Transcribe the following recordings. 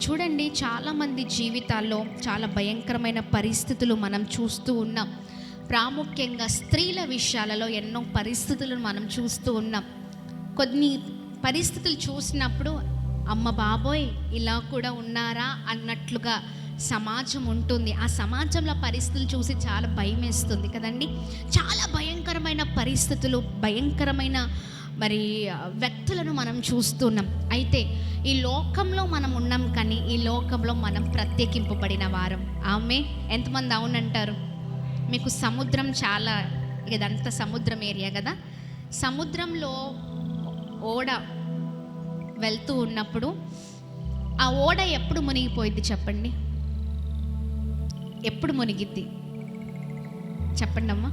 చూడండి, చాలామంది జీవితాల్లో చాలా భయంకరమైన పరిస్థితులు మనం చూస్తూ ఉన్నాం. ప్రాముఖ్యంగా స్త్రీల విషయాలలో ఎన్నో పరిస్థితులను మనం చూస్తూ ఉన్నాం. కొన్ని పరిస్థితులు చూసినప్పుడు అమ్మ బాబోయ్ ఇలా కూడా ఉన్నారా అన్నట్లుగా సమాజం ఉంటుంది. ఆ సమాజంలో పరిస్థితులు చూసి చాలా భయం వేస్తుంది కదండి. చాలా భయంకరమైన పరిస్థితులు, భయంకరమైన వ్యక్తులను మనం చూస్తున్నాం. అయితే ఈ లోకంలో మనం ఉన్నాం, కానీ ఈ లోకంలో మనం ప్రత్యేకింపబడిన వారం. ఆమె ఎంతమంది అవునంటారు? మీకు సముద్రం చాలా, ఇదంతా సముద్రం ఏరియా కదా. సముద్రంలో ఓడ వెళ్తూ ఉన్నప్పుడు ఆ ఓడ ఎప్పుడు మునిగిపోయింది చెప్పండి? ఎప్పుడు మునిగిద్ది చెప్పండి అమ్మా?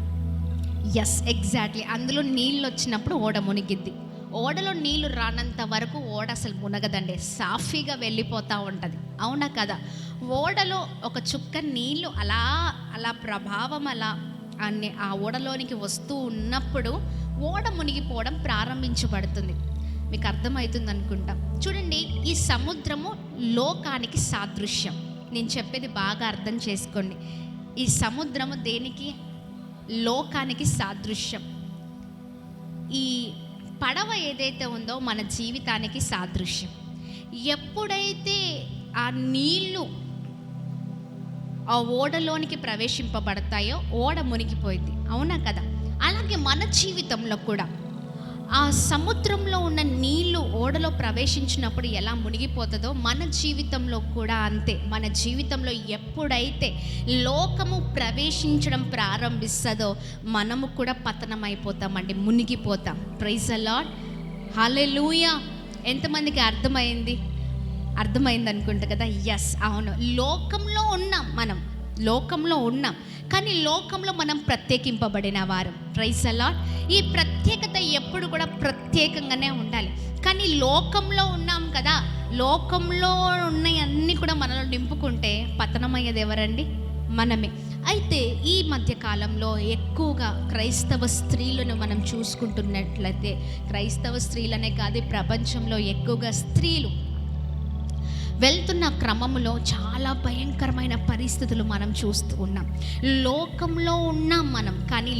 Yes, exactly. అందులో నీళ్ళు వచ్చినప్పుడు ఓడ మునిగిద్ది. ఓడలో నీళ్లు రానంత వరకు ఓడ అసలు మునగదండి, సాఫీగా వెళ్ళిపోతూ ఉంటుంది. అవునా కదా? ఓడలో ఒక చుక్క నీళ్లు అలా అలా ప్రభావం అలా ఆ ఓడలోనికి వస్తూ ఉన్నప్పుడు ఓడ మునిగిపోవడం ప్రారంభించబడుతుంది. మీకు అర్థమవుతుంది అనుకుంటా. చూడండి, ఈ సముద్రము లోకానికి సాదృశ్యం. నేను చెప్పేది బాగా అర్థం చేసుకోండి. ఈ సముద్రము దేనికి? లోకానికి సాదృశ్యం. ఈ పడవ ఏదైతే ఉందో మన జీవితానికి సాదృశ్యం. ఎప్పుడైతే ఆ నీళ్లు ఆ ఓడలోనికి ప్రవేశింపబడతాయో ఓడ మునిగిపోయింది. అవునా కదా? అలాగే మన జీవితంలో కూడా ఆ సముద్రంలో ఉన్న నీళ్లు ఓడలో ప్రవేశించినప్పుడు ఎలా మునిగిపోతుందో మన జీవితంలో కూడా అంతే. మన జీవితంలో ఎప్పుడైతే లోకము ప్రవేశించడం ప్రారంభిస్తుందో మనము కూడా పతనం అయిపోతామండి, మునిగిపోతాం. ప్రైజ్ ది లార్డ్, హల్లెలూయా. ఎంతమందికి అర్థమైంది అనుకుంటా కదా. ఎస్, అవును, లోకంలో ఉన్నాం, కానీ లోకంలో మనం ప్రత్యేకింపబడిన వారు. Praise the Lord. ఈ ప్రత్యేకత ఎప్పుడు కూడా ప్రత్యేకంగానే ఉండాలి. కానీ లోకంలో ఉన్నాం కదా, లోకంలో ఉన్నవన్నీ కూడా మనలో నింపుకుంటే పతనమయ్యేది ఎవరండి? మనమే. అయితే ఈ మధ్యకాలంలో ఎక్కువగా క్రైస్తవ స్త్రీలను మనం చూసుకుంటున్నట్లయితే, క్రైస్తవ స్త్రీలనే కాదు, ప్రపంచంలో ఎక్కువగా స్త్రీలు వెళ్తున్న క్రమంలో చాలా భయంకరమైన పరిస్థితులు మనం చూస్తూ ఉన్నాం. లోకంలో ఉన్నాం మనం, కానీ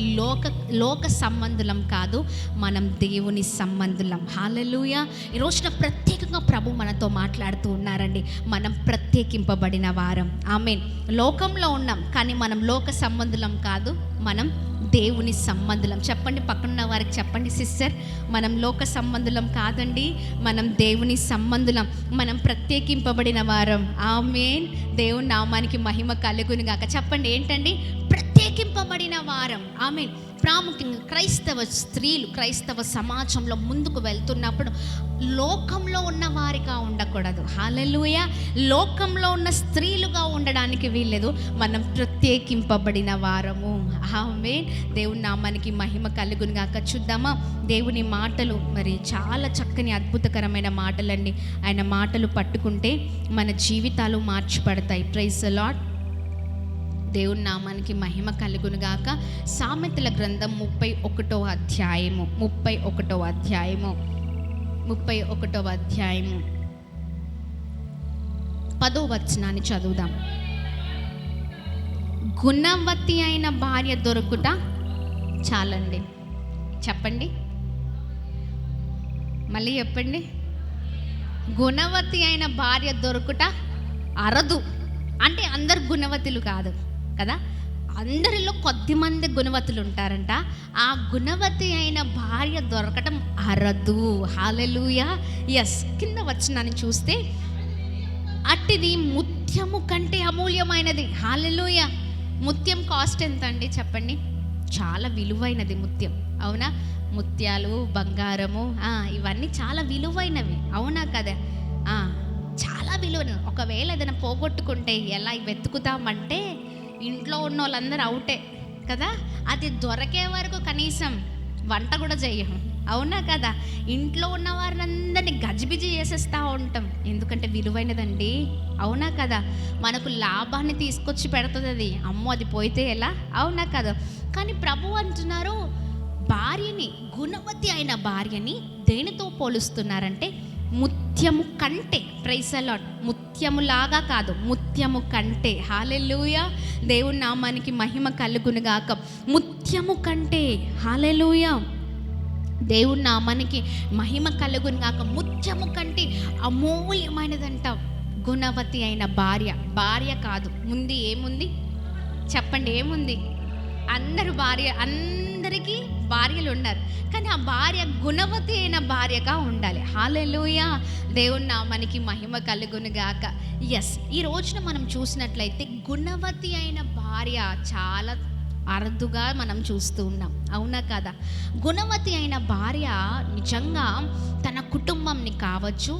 లోక సంబంధులం కాదు, మనం దేవుని సంబంధులం. హల్లెలూయా. ఈ రోజున ప్రత్యేకంగా ప్రభు మనతో మాట్లాడుతూ ఉన్నారండి. మనం ప్రత్యేకింపబడిన వారం. ఆమేన్. లోకంలో ఉన్నాం, కానీ మనం లోక సంబంధులం కాదు, మనం దేవుని సంబంధులం. చెప్పండి, పక్కనున్న వారికి చెప్పండి, సిస్టర్, మనం లోక సంబంధులం కాదండి, మనం దేవుని సంబంధులం, మనం ప్రత్యేకింపబడిన వారం. ఆమేన్. దేవుని నామానికి మహిమ కలుగును గాక. చెప్పండి, ఏంటండి? ప్రత్యేకింపబడిన వారం. ఆమేన్. ప్రాముఖ్యంగా క్రైస్తవ స్త్రీలు క్రైస్తవ సమాజంలో ముందుకు వెళ్తున్నప్పుడు లోకంలో ఉన్న వారిగా ఉండకూడదు. హల్లెలూయా. లోకంలో ఉన్న స్త్రీలుగా ఉండడానికి వీల్లేదు, మనం ప్రత్యేకింపబడిన వారము. ఆమేన్. దేవుని నామానికి మహిమ కలుగును గాక. చూద్దామా? దేవుని మాటలు చాలా చక్కని అద్భుతకరమైన మాటలండి. ఆయన మాటలు పట్టుకుంటే మన జీవితాలు మార్చిపడతాయి. Praise the Lord. దేవుని నామానికి మహిమ కలుగును గాక. సామెతల గ్రంథం 31వ అధ్యాయము 10వ వచనాన్ని చదువుదాం. గుణవతి అయిన భార్య దొరుకుట చాలండి. చెప్పండి, మళ్ళీ చెప్పండి. గుణవతి అయిన భార్య దొరుకుట అరదు. అంటే అందరు గుణవతులు కాదు కదా, అందరిలో కొద్దిమంది గుణవతులు ఉంటారంట. ఆ గుణవతి అయిన భార్య దొరకటం అరదు. హల్లెలూయా. ఎస్. కింద వచనాన్ని చూస్తే, అట్టిది ముత్యము కంటే అమూల్యమైనది. హల్లెలూయా. ముత్యం కాస్ట్ ఎంత అండి చెప్పండి? చాలా విలువైనది ముత్యం. అవునా? ముత్యాలు, బంగారము, ఇవన్నీ చాలా విలువైనవి. అవునా కదా? చాలా విలువైన. ఒకవేళ ఏదైనా పోగొట్టుకుంటే ఎలా వెతుకుతామంటే ఇంట్లో ఉన్న వాళ్ళందరూ అవుటే కదా, అది దొరికే వరకు కనీసం వంట కూడా చెయ్యము. అవునా కదా? ఇంట్లో ఉన్న వారిని అందరినీ గజిబిజి చేసేస్తూ ఉంటాం, ఎందుకంటే విలువైనదండి. అవునా కదా? మనకు లాభాన్ని తీసుకొచ్చి పెడుతుంది అది. అమ్మో, అది పోయితే ఎలా? అవునా కదా? కానీ ప్రభు అంటున్నారు, భార్యని, గుణవతి అయిన భార్యని దేనితో పోలుస్తున్నారంటే ముత్యం ముత్యము కంటే, ప్రైజ్ ద లార్డ్, ముత్యములాగా కాదు, ముత్యము కంటే. హల్లెలూయా, దేవుని నామానికి మహిమ కలుగును గాక. ముత్యము కంటే, హల్లెలూయా, దేవుని నామానికి మహిమ కలుగును గాక. ముత్యము కంటే అమూల్యమైనదంట గుణవతి అయిన భార్య. భార్య కాదు, ముందు ఏముంది చెప్పండి, ఏముంది? అందరికీ భార్యలు ఉన్నారు, కానీ ఆ భార్య గుణవతి అయిన భార్యగా ఉండాలి. హల్లెలూయా, దేవుని నామానికి మహిమ కలుగును గాక. ఎస్, ఈ రోజున మనం చూసినట్లయితే గుణవతి అయిన భార్య చాలా అరుదుగా మనం చూస్తూ ఉన్నాం, అవునా కదా? గుణవతి అయిన భార్య నిజంగా తన కుటుంబంని కావచ్చు,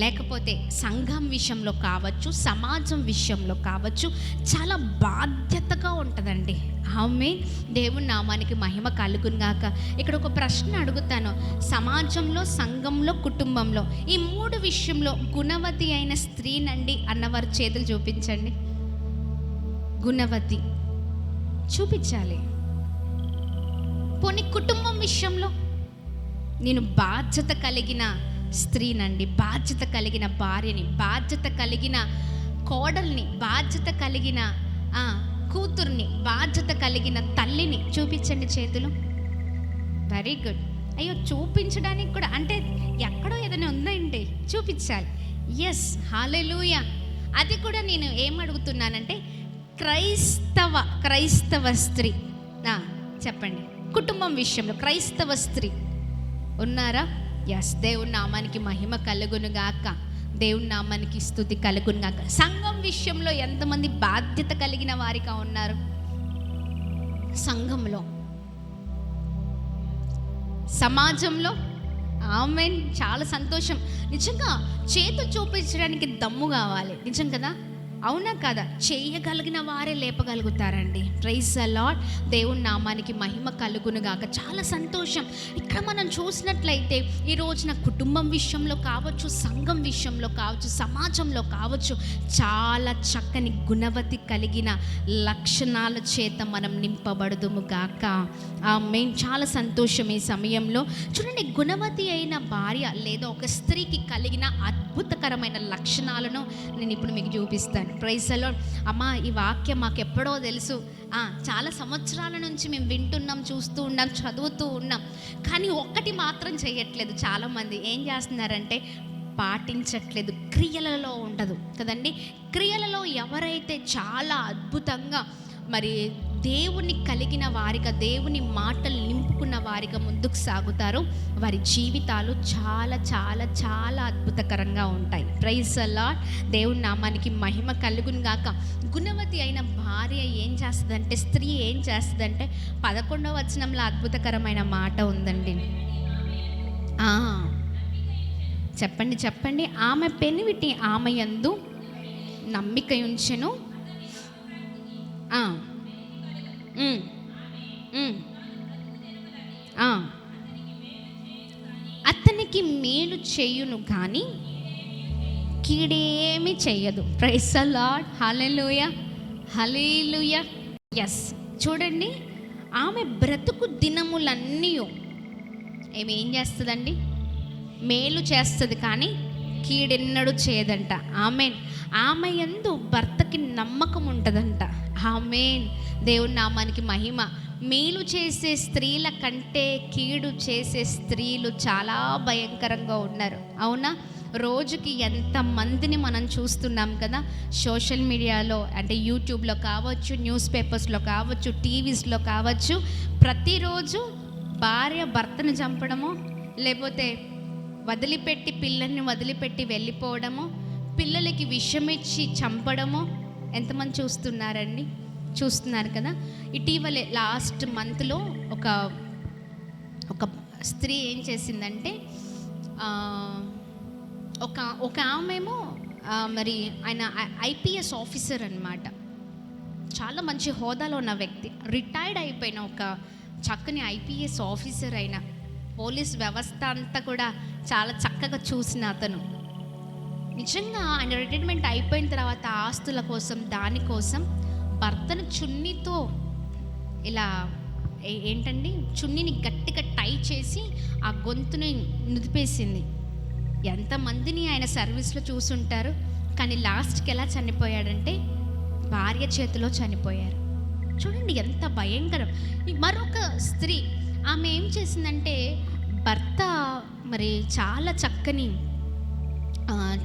లేకపోతే సంఘం విషయంలో కావచ్చు, సమాజం విషయంలో కావచ్చు, చాలా బాధ్యతగా ఉంటుందండి. ఆమేన్, దేవుని నామానికి మహిమ కలుగునుగాక. ఇక్కడ ఒక ప్రశ్న అడుగుతాను, సమాజంలో, సంఘంలో, కుటుంబంలో, ఈ 3 విషయంలో గుణవతి అయిన స్త్రీనండి అన్నవారు చేతులు చూపించండి. గుణవతి చూపించాలి. పోనీ కుటుంబం విషయంలో నేను బాధ్యత కలిగిన స్త్రీనండి, బాధ్యత కలిగిన భార్యని, బాధ్యత కలిగిన కోడల్ని, బాధ్యత కలిగిన కూతుర్ని, బాధ్యత కలిగిన తల్లిని చూపించండి చేతులు. Very good. అయ్యో, చూపించడానికి కూడా అంటే ఎక్కడో ఏదైనా ఉందండి, చూపించాలి. ఎస్, హల్లెలూయా. అది కూడా నేను ఏమడుగుతున్నానంటే క్రైస్తవ స్త్రీ చెప్పండి, కుటుంబం విషయంలో క్రైస్తవ స్త్రీ ఉన్నారా? ఎస్, దేవుని నామానికి మహిమ కలుగును గాక, దేవుని నామానికి స్తుతి కలుగును గాక. సంఘం విషయంలో ఎంతమంది బాధ్యత కలిగిన వారిగా ఉన్నారు? సంఘంలో, సమాజంలో. ఆమేన్, చాలా సంతోషం. నిజంగా చేతులు చూపించడానికి దమ్ము కావాలి, నిజం కదా, అవునా కదా? చేయగలిగిన వారే లేపగలుగుతారండి. ప్రైజ్ ద లార్డ్, దేవుని నామానికి మహిమ కలుగును గాక. చాలా సంతోషం. ఇక్కడ మనం చూసినట్లయితే ఈ రోజున కుటుంబం విషయంలో కావచ్చు, సంఘం విషయంలో కావచ్చు, సమాజంలో కావచ్చు, చాలా చక్కని గుణవతి కలిగిన లక్షణాల చేత మనం నింపబడుదుము గాక. ఆమేన్. చాలా సంతోషం. ఈ సమయంలో చూడండి, గుణవతి అయిన భార్య లేదా ఒక స్త్రీకి కలిగిన అద్భుతకరమైన లక్షణాలను నేను ఇప్పుడు మీకు చూపిస్తాను. Praise the Lord. అమ్మా, ఈ వాక్యం మాకు ఎప్పుడో తెలుసు, చాలా సంవత్సరాల నుంచి మేము వింటున్నాం, చూస్తూ ఉన్నాం, చదువుతూ ఉన్నాం, కానీ ఒక్కటి మాత్రం చేయట్లేదు. చాలామంది ఏం చేస్తున్నారంటే పాటించట్లేదు, క్రియలలో ఉండదు కదండి. క్రియలలో ఎవరైతే చాలా అద్భుతంగా మరి దేవుని కలిగిన వారిగా, దేవుని మాటలు నింపుకున్న వారిగా ముందుకు సాగుతారో వారి జీవితాలు చాలా చాలా చాలా అద్భుతకరంగా ఉంటాయి. ప్రైజ్ ద లార్డ్, దేవుని నామానికి మహిమ కలుగును గాక. గుణవతి అయిన భార్య ఏం చేస్తుందంటే, స్త్రీ ఏం చేస్తుందంటే 11వ వచనంలో అద్భుతకరమైన మాట ఉందండి. చెప్పండి చెప్పండి. ఆమె పెనివిటి ఆమె యందు నమ్మిక ఉంచెను. అతనికి మేలు చేయును కానీ కీడేమి చెయ్యదు. Praise the Lord. హల్లెలూయా, హల్లెలూయా. ఎస్, చూడండి, ఆమె బ్రతుకు దినములన్నీ ఏం చేస్తుందండి? మేలు చేస్తుంది కానీ కీడెన్నడు చేయదంట. ఆమేన్. ఆమె యందు భర్తకి నమ్మకం ఉంటుందంట. ఆమేన్, దేవుని నామానికి మహిమ. మేలు చేసే స్త్రీల కంటే కీడు చేసే స్త్రీలు చాలా భయంకరంగా ఉన్నారు, అవునా? రోజుకి ఎంతమందిని మనం చూస్తున్నాం కదా, సోషల్ మీడియాలో, అంటే యూట్యూబ్లో కావచ్చు, న్యూస్ పేపర్స్లో కావచ్చు, టీవీస్లో కావచ్చు. ప్రతిరోజు భార్య భర్తను చంపడము, లేకపోతే వదిలిపెట్టి పిల్లల్ని వదిలిపెట్టి వెళ్ళిపోవడము, పిల్లలకి విషమిచ్చి చంపడము ఎంతమంది చూస్తున్నారండి? చూస్తున్నారు కదా. ఇటీవలే లాస్ట్ మంత్లో ఒక స్త్రీ ఏం చేసిందంటే, ఒక ఆమెమో మరి ఆయన ఐపీఎస్ ఆఫీసర్ అన్నమాట, చాలా మంచి హోదాలో ఉన్న వ్యక్తి, రిటైర్డ్ అయిపోయిన ఒక చక్కని ఐపీఎస్ ఆఫీసర్ అయిన, పోలీస్ వ్యవస్థ అంతా కూడా చాలా చక్కగా చూసిన అతను. నిజంగా ఆయన రిటైర్మెంట్ అయిపోయిన తర్వాత ఆస్తుల కోసం, దానికోసం భర్తను చున్నీతో ఇలా ఏంటండి, చున్నీని గట్టిగా టై చేసి ఆ గొంతుని నుదిపేసింది. ఎంతమందిని ఆయన సర్వీస్లో చూసుంటారు. కానీ లాస్ట్కి ఎలా చనిపోయాడంటే భార్య చేతిలో చనిపోయారు. చూడండి ఎంత భయంకరం. మరొక స్త్రీ, ఆమె ఏం చేసిందంటే భర్త మరి చాలా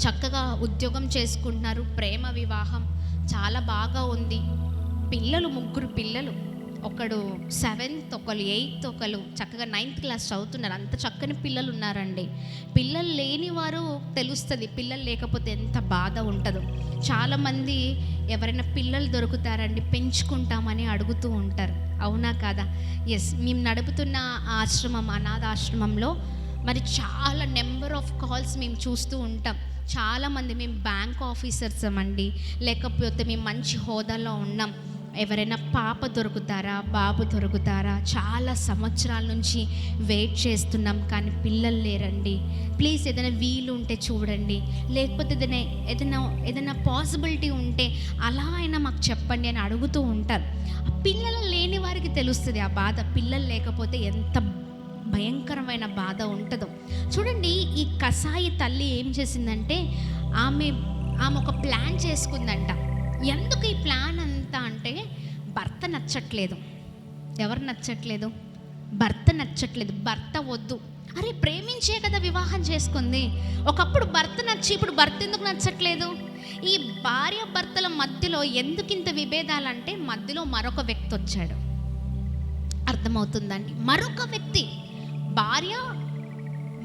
చక్కగా ఉద్యోగం చేసుకుంటున్నారు, ప్రేమ వివాహం చాలా బాగా ఉంది, పిల్లలు 3 పిల్లలు, ఒకడు 7th, ఒకరు 8th, ఒకరు చక్కగా 9th క్లాస్ చదువుతున్నారు. అంత చక్కని పిల్లలు ఉన్నారండి. పిల్లలు లేని వారు తెలుస్తుంది పిల్లలు లేకపోతే ఎంత బాధ ఉంటుందో. చాలామంది ఎవరైనా పిల్లలు దొరుకుతారండి పెంచుకుంటామని అడుగుతూ ఉంటారు, అవునా కాదా? ఎస్, మేము నడుపుతున్న ఆశ్రమం, అనాథాశ్రమంలో మరి చాలా నెంబర్ ఆఫ్ కాల్స్ మేము చూస్తూ ఉంటాం. చాలామంది మేము బ్యాంక్ ఆఫీసర్స్ అండి, లేకపోతే మేము మంచి హోదాలో ఉన్నాం, ఎవరైనా పాప దొరుకుతారా, బాబు దొరుకుతారా, చాలా సంవత్సరాల నుంచి వెయిట్ చేస్తున్నాం కానీ పిల్లలు లేరండి, ప్లీజ్ ఏదైనా వీలు ఉంటే చూడండి, లేకపోతే ఏదైనా పాసిబిలిటీ ఉంటే అలా అయినా మాకు చెప్పండి అని అడుగుతూ ఉంటారు. పిల్లలు లేని వారికి తెలుస్తుంది ఆ బాధ. పిల్లలు లేకపోతే ఎంత భయంకరమైన బాధ ఉంటుందో. చూడండి, ఈ కసాయి తల్లి ఏం చేసిందంటే ఆమె ఒక ప్లాన్ చేసుకుందంట. ఎందుకు ఈ ప్లాన్ అంతా అంటే భర్త నచ్చట్లేదు. ఎవరు నచ్చట్లేదు? భర్త నచ్చట్లేదు. భర్త వద్దు. అరే ప్రేమించే కదా వివాహం చేసుకుంది. ఒకప్పుడు భర్త నచ్చి ఇప్పుడు భర్త ఎందుకు నచ్చట్లేదు? ఈ భార్య భర్తల మధ్యలో ఎందుకింత విభేదాలంటే మధ్యలో మరొక వ్యక్తి వచ్చాడు. అర్థమవుతుందండి? మరొక వ్యక్తి, భార్య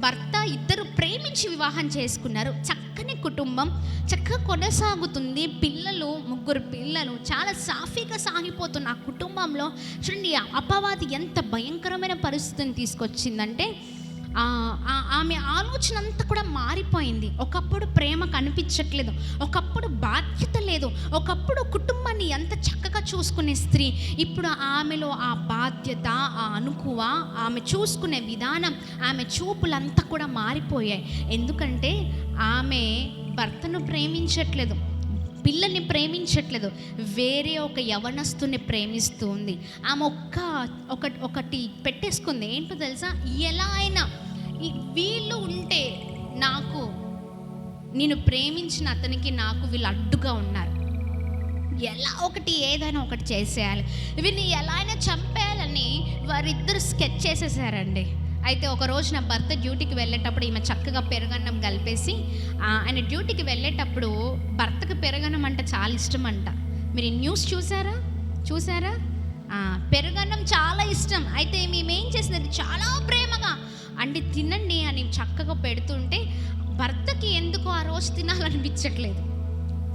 భర్త ఇద్దరు ప్రేమించి వివాహం చేసుకున్నారు. చక్కని కుటుంబం చక్కగా కొనసాగుతుంది. పిల్లలు 3 పిల్లలు చాలా సాఫీగా సాగిపోతున్న ఆ కుటుంబంలో చూడండి అపవాది ఎంత భయంకరమైన పరిస్థితిని తీసుకొచ్చిందంటే ఆమె ఆలోచన అంతా కూడా మారిపోయింది. ఒకప్పుడు ప్రేమ కనిపించట్లేదు, ఒకప్పుడు బాధ్యత లేదు, ఒకప్పుడు కుటుంబాన్ని ఎంత చక్కగా చూసుకునే స్త్రీ ఇప్పుడు ఆమెలో ఆ బాధ్యత, ఆ అనుకువ, ఆమె చూసుకునే విధానం, ఆమె చూపులంతా కూడా మారిపోయాయి. ఎందుకంటే ఆమె భర్తను ప్రేమించట్లేదు, పిల్లల్ని ప్రేమించట్లేదు, వేరే ఒక యవనస్తుని ప్రేమిస్తూ ఉంది. ఆమె ఒకటి పెట్టేసుకుంది. ఏంటో తెలుసా? ఎలా అయినా వీళ్ళు ఉంటే నాకు, నేను ప్రేమించిన అతనికి నాకు వీళ్ళు అడ్డుగా ఉన్నారు, ఏదైనా ఒకటి చేసేయాలి, వీళ్ళని ఎలా అయినా చంపేయాలని వారిద్దరు స్కెచ్ చేసేసారండి. అయితే ఒక రోజు నా భర్త డ్యూటీకి వెళ్ళేటప్పుడు ఈమె చక్కగా పెరుగన్నం కలిపేసి, ఆయన డ్యూటీకి వెళ్ళేటప్పుడు భర్తకు పెరుగన్నం అంటే చాలా ఇష్టం అంట. మీరు ఈ న్యూస్ చూసారా? పెరుగన్నం చాలా ఇష్టం. అయితే మేమేం చేసింది, చాలా ప్రేమగా అంటే తినండి అని చక్కగా పెడుతుంటే భర్తకి ఎందుకు ఆ రోజు తినాలనిపించట్లేదు.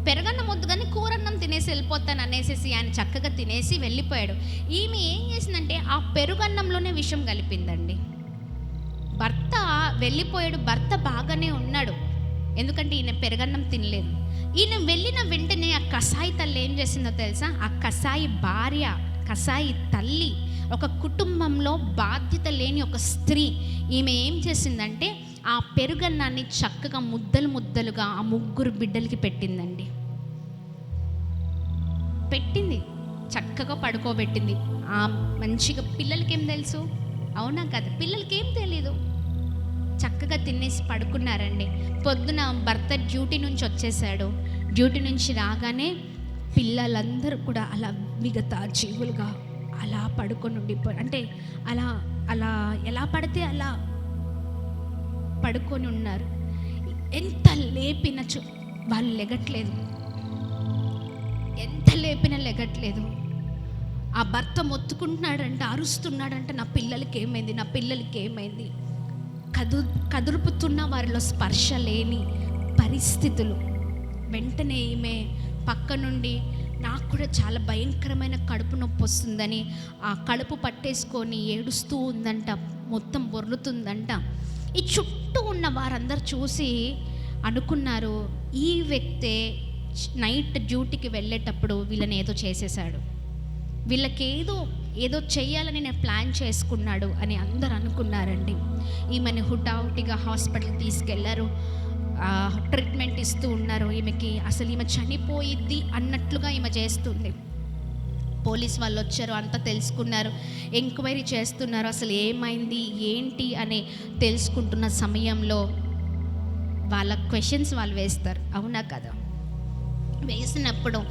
పెరుగన్నం వద్దు కానీ కూరన్నం తినేసి వెళ్ళిపోతాను అనేసి ఆయన చక్కగా తినేసి వెళ్ళిపోయాడు. ఈమె ఏం చేసిందంటే ఆ పెరుగన్నంలోనే విషం కలిపిందండి. భర్త వెళ్ళిపోయాడు, భర్త బాగానే ఉన్నాడు, ఎందుకంటే ఈయన పెరుగన్నం తినలేదు. ఈయన వెళ్ళిన వెంటనే ఆ కసాయి తల్లి ఏం చేసిందో తెలుసా? ఆ కసాయి భార్య, కసాయి తల్లి, ఒక కుటుంబంలో బాధ్యత లేని ఒక స్త్రీ, ఈమె ఏం చేసిందంటే ఆ పెరుగన్నాన్ని చక్కగా ముద్దలుగా ఆ 3 బిడ్డలకి పెట్టిందండి. పెట్టింది, చక్కగా పడుకోబెట్టింది. ఆ మంచిగా పిల్లలకేం తెలుసు, అవునా కదా? పిల్లలకేం తెలీదు, చక్కగా తినేసి పడుకున్నారండి. పొద్దున భర్త డ్యూటీ నుంచి వచ్చేసాడు. డ్యూటీ నుంచి రాగానే పిల్లలందరూ కూడా అలా మిగతా జీవులుగా అలా పడుకొని ఉండిపోయి, అంటే అలా ఎలా పడితే అలా పడుకొని ఉన్నారు. ఎంత లేపిన వాళ్ళు లెగట్లేదు, ఎంత లేపినా లెగట్లేదు. ఆ భర్త మొత్తుకుంటున్నాడంట, అరుస్తున్నాడంట, నా పిల్లలకి ఏమైంది. కదులుపుతున్న వారిలో స్పర్శ లేని పరిస్థితులు. వెంటనే ఈమె పక్క నుండి నాకు కూడా చాలా భయంకరమైన కడుపు నొప్పి వస్తుందని ఆ కడుపు పట్టేసుకొని ఏడుస్తూ ఉందంట, మొత్తం బొర్లుతుందంట. ఈ చుట్టూ ఉన్న వారందరూ చూసి అనుకున్నారు, ఈ వ్యక్తే నైట్ డ్యూటీకి వెళ్ళేటప్పుడు వీళ్ళని ఏదో చేసేసాడు, వీళ్ళకి ఏదో చెయ్యాలని నేను ప్లాన్ చేసుకున్నాడు అని అందరు అనుకున్నారండి. ఈమెను హుటాహుటిగా హాస్పిటల్ తీసుకెళ్లారు, ట్రీట్మెంట్ ఇస్తూ ఉన్నారు. ఈమెకి అసలు ఈమె చనిపోయిద్ది అన్నట్లుగా ఈమె చేస్తుంది. పోలీస్ వాళ్ళు వచ్చారు, అంతా తెలుసుకున్నారు, ఎంక్వైరీ చేస్తున్నారు, అసలు ఏమైంది ఏంటి అని తెలుసుకుంటున్న సమయంలో వాళ్ళ క్వశ్చన్స్ వాళ్ళు వేస్తారు, అవునా కదా? వేసినప్పుడు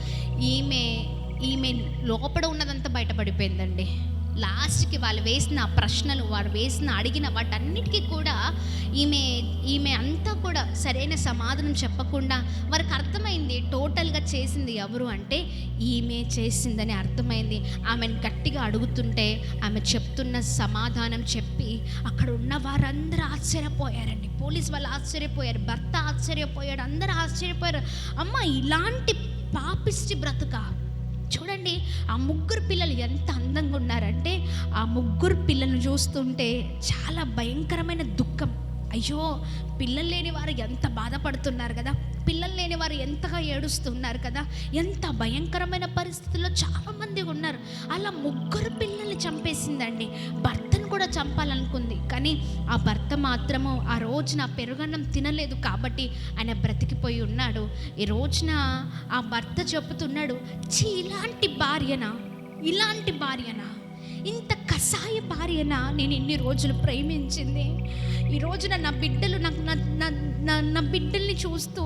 ఈమె లోపల ఉన్నదంతా బయటపడిపోయిందండి. లాస్ట్కి వాళ్ళు వేసిన ప్రశ్నలు, వారు అడిగిన వాటన్నిటికీ కూడా ఈమె అంతా కూడా సరైన సమాధానం చెప్పకుండా వారికి అర్థమైంది టోటల్గా చేసింది ఎవరు అంటే ఈమె చేసిందని అర్థమైంది. ఆమెను గట్టిగా అడుగుతుంటే ఆమె చెప్తున్న సమాధానం చెప్పి అక్కడ ఉన్న వారందరూ ఆశ్చర్యపోయారండి. పోలీస్ వాళ్ళు ఆశ్చర్యపోయారు, భర్త ఆశ్చర్యపోయాడు, అందరూ ఆశ్చర్యపోయారు. అమ్మ, ఇలాంటి పాపిష్టి బ్రతుక. చూడండి, ఆ ముగ్గురు పిల్లలు ఎంత అందంగా ఉన్నారంటే ఆ ముగ్గురు పిల్లలను చూస్తుంటే చాలా భయంకరమైన దుఃఖం. అయ్యో, పిల్లలు లేని వారు ఎంత బాధపడుతున్నారు కదా, పిల్లలు లేని వారు ఎంతగా ఏడుస్తున్నారు కదా, ఎంత భయంకరమైన పరిస్థితుల్లో చాలామంది ఉన్నారు. అలా ముగ్గురు పిల్లల్ని చంపేసిందండి. భర్తను కూడా చంపాలనుకుంది, కానీ ఆ భర్త మాత్రము ఆ రోజున పెరుగన్నం తినలేదు కాబట్టి ఆయన బ్రతికిపోయి ఉన్నాడు. ఈ రోజున ఆ భర్త చెబుతున్నాడు, ఇలాంటి భార్యనా, ఇంత కసాయ భార్యనా నేను ఇన్ని రోజులు ప్రేమించింది. ఈ రోజున నా బిడ్డలు నా బిడ్డల్ని చూస్తూ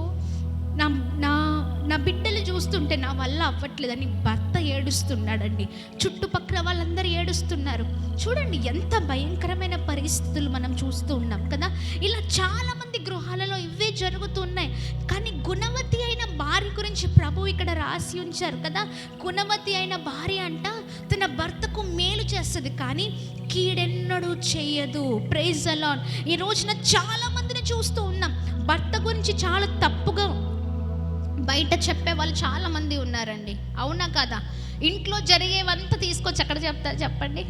నా బిడ్డలు చూస్తుంటే నా వల్ల అవ్వట్లేదని భర్త ఏడుస్తున్నాడండి. చుట్టుపక్కల వాళ్ళందరూ ఏడుస్తున్నారు. చూడండి, ఎంత భయంకరమైన పరిస్థితులు మనం చూస్తూ ఉన్నాం కదా. ఇలా చాలామంది గృహాలలో ఇవే జరుగుతున్నాయి. కానీ గుణవతి అయిన భార్య గురించి ప్రభు ఇక్కడ రాసి ఉంచారు కదా. గుణవతి అయిన భార్య అంట తన భర్తకు మేలు చేస్తుంది, కానీ కీడెన్నడూ చేయదు. Praise the Lord. ఈ రోజున చాలా మందిని చూస్తూ ఉన్నాం. భర్త గురించి చాలా తప్పుగా బయట చెప్పే వాళ్ళు చాలా మంది ఉన్నారండి, అవునా కదా? ఇంట్లో జరిగేవంతా తీసుకొచ్చి ఎక్కడ చెప్తారు చెప్పండి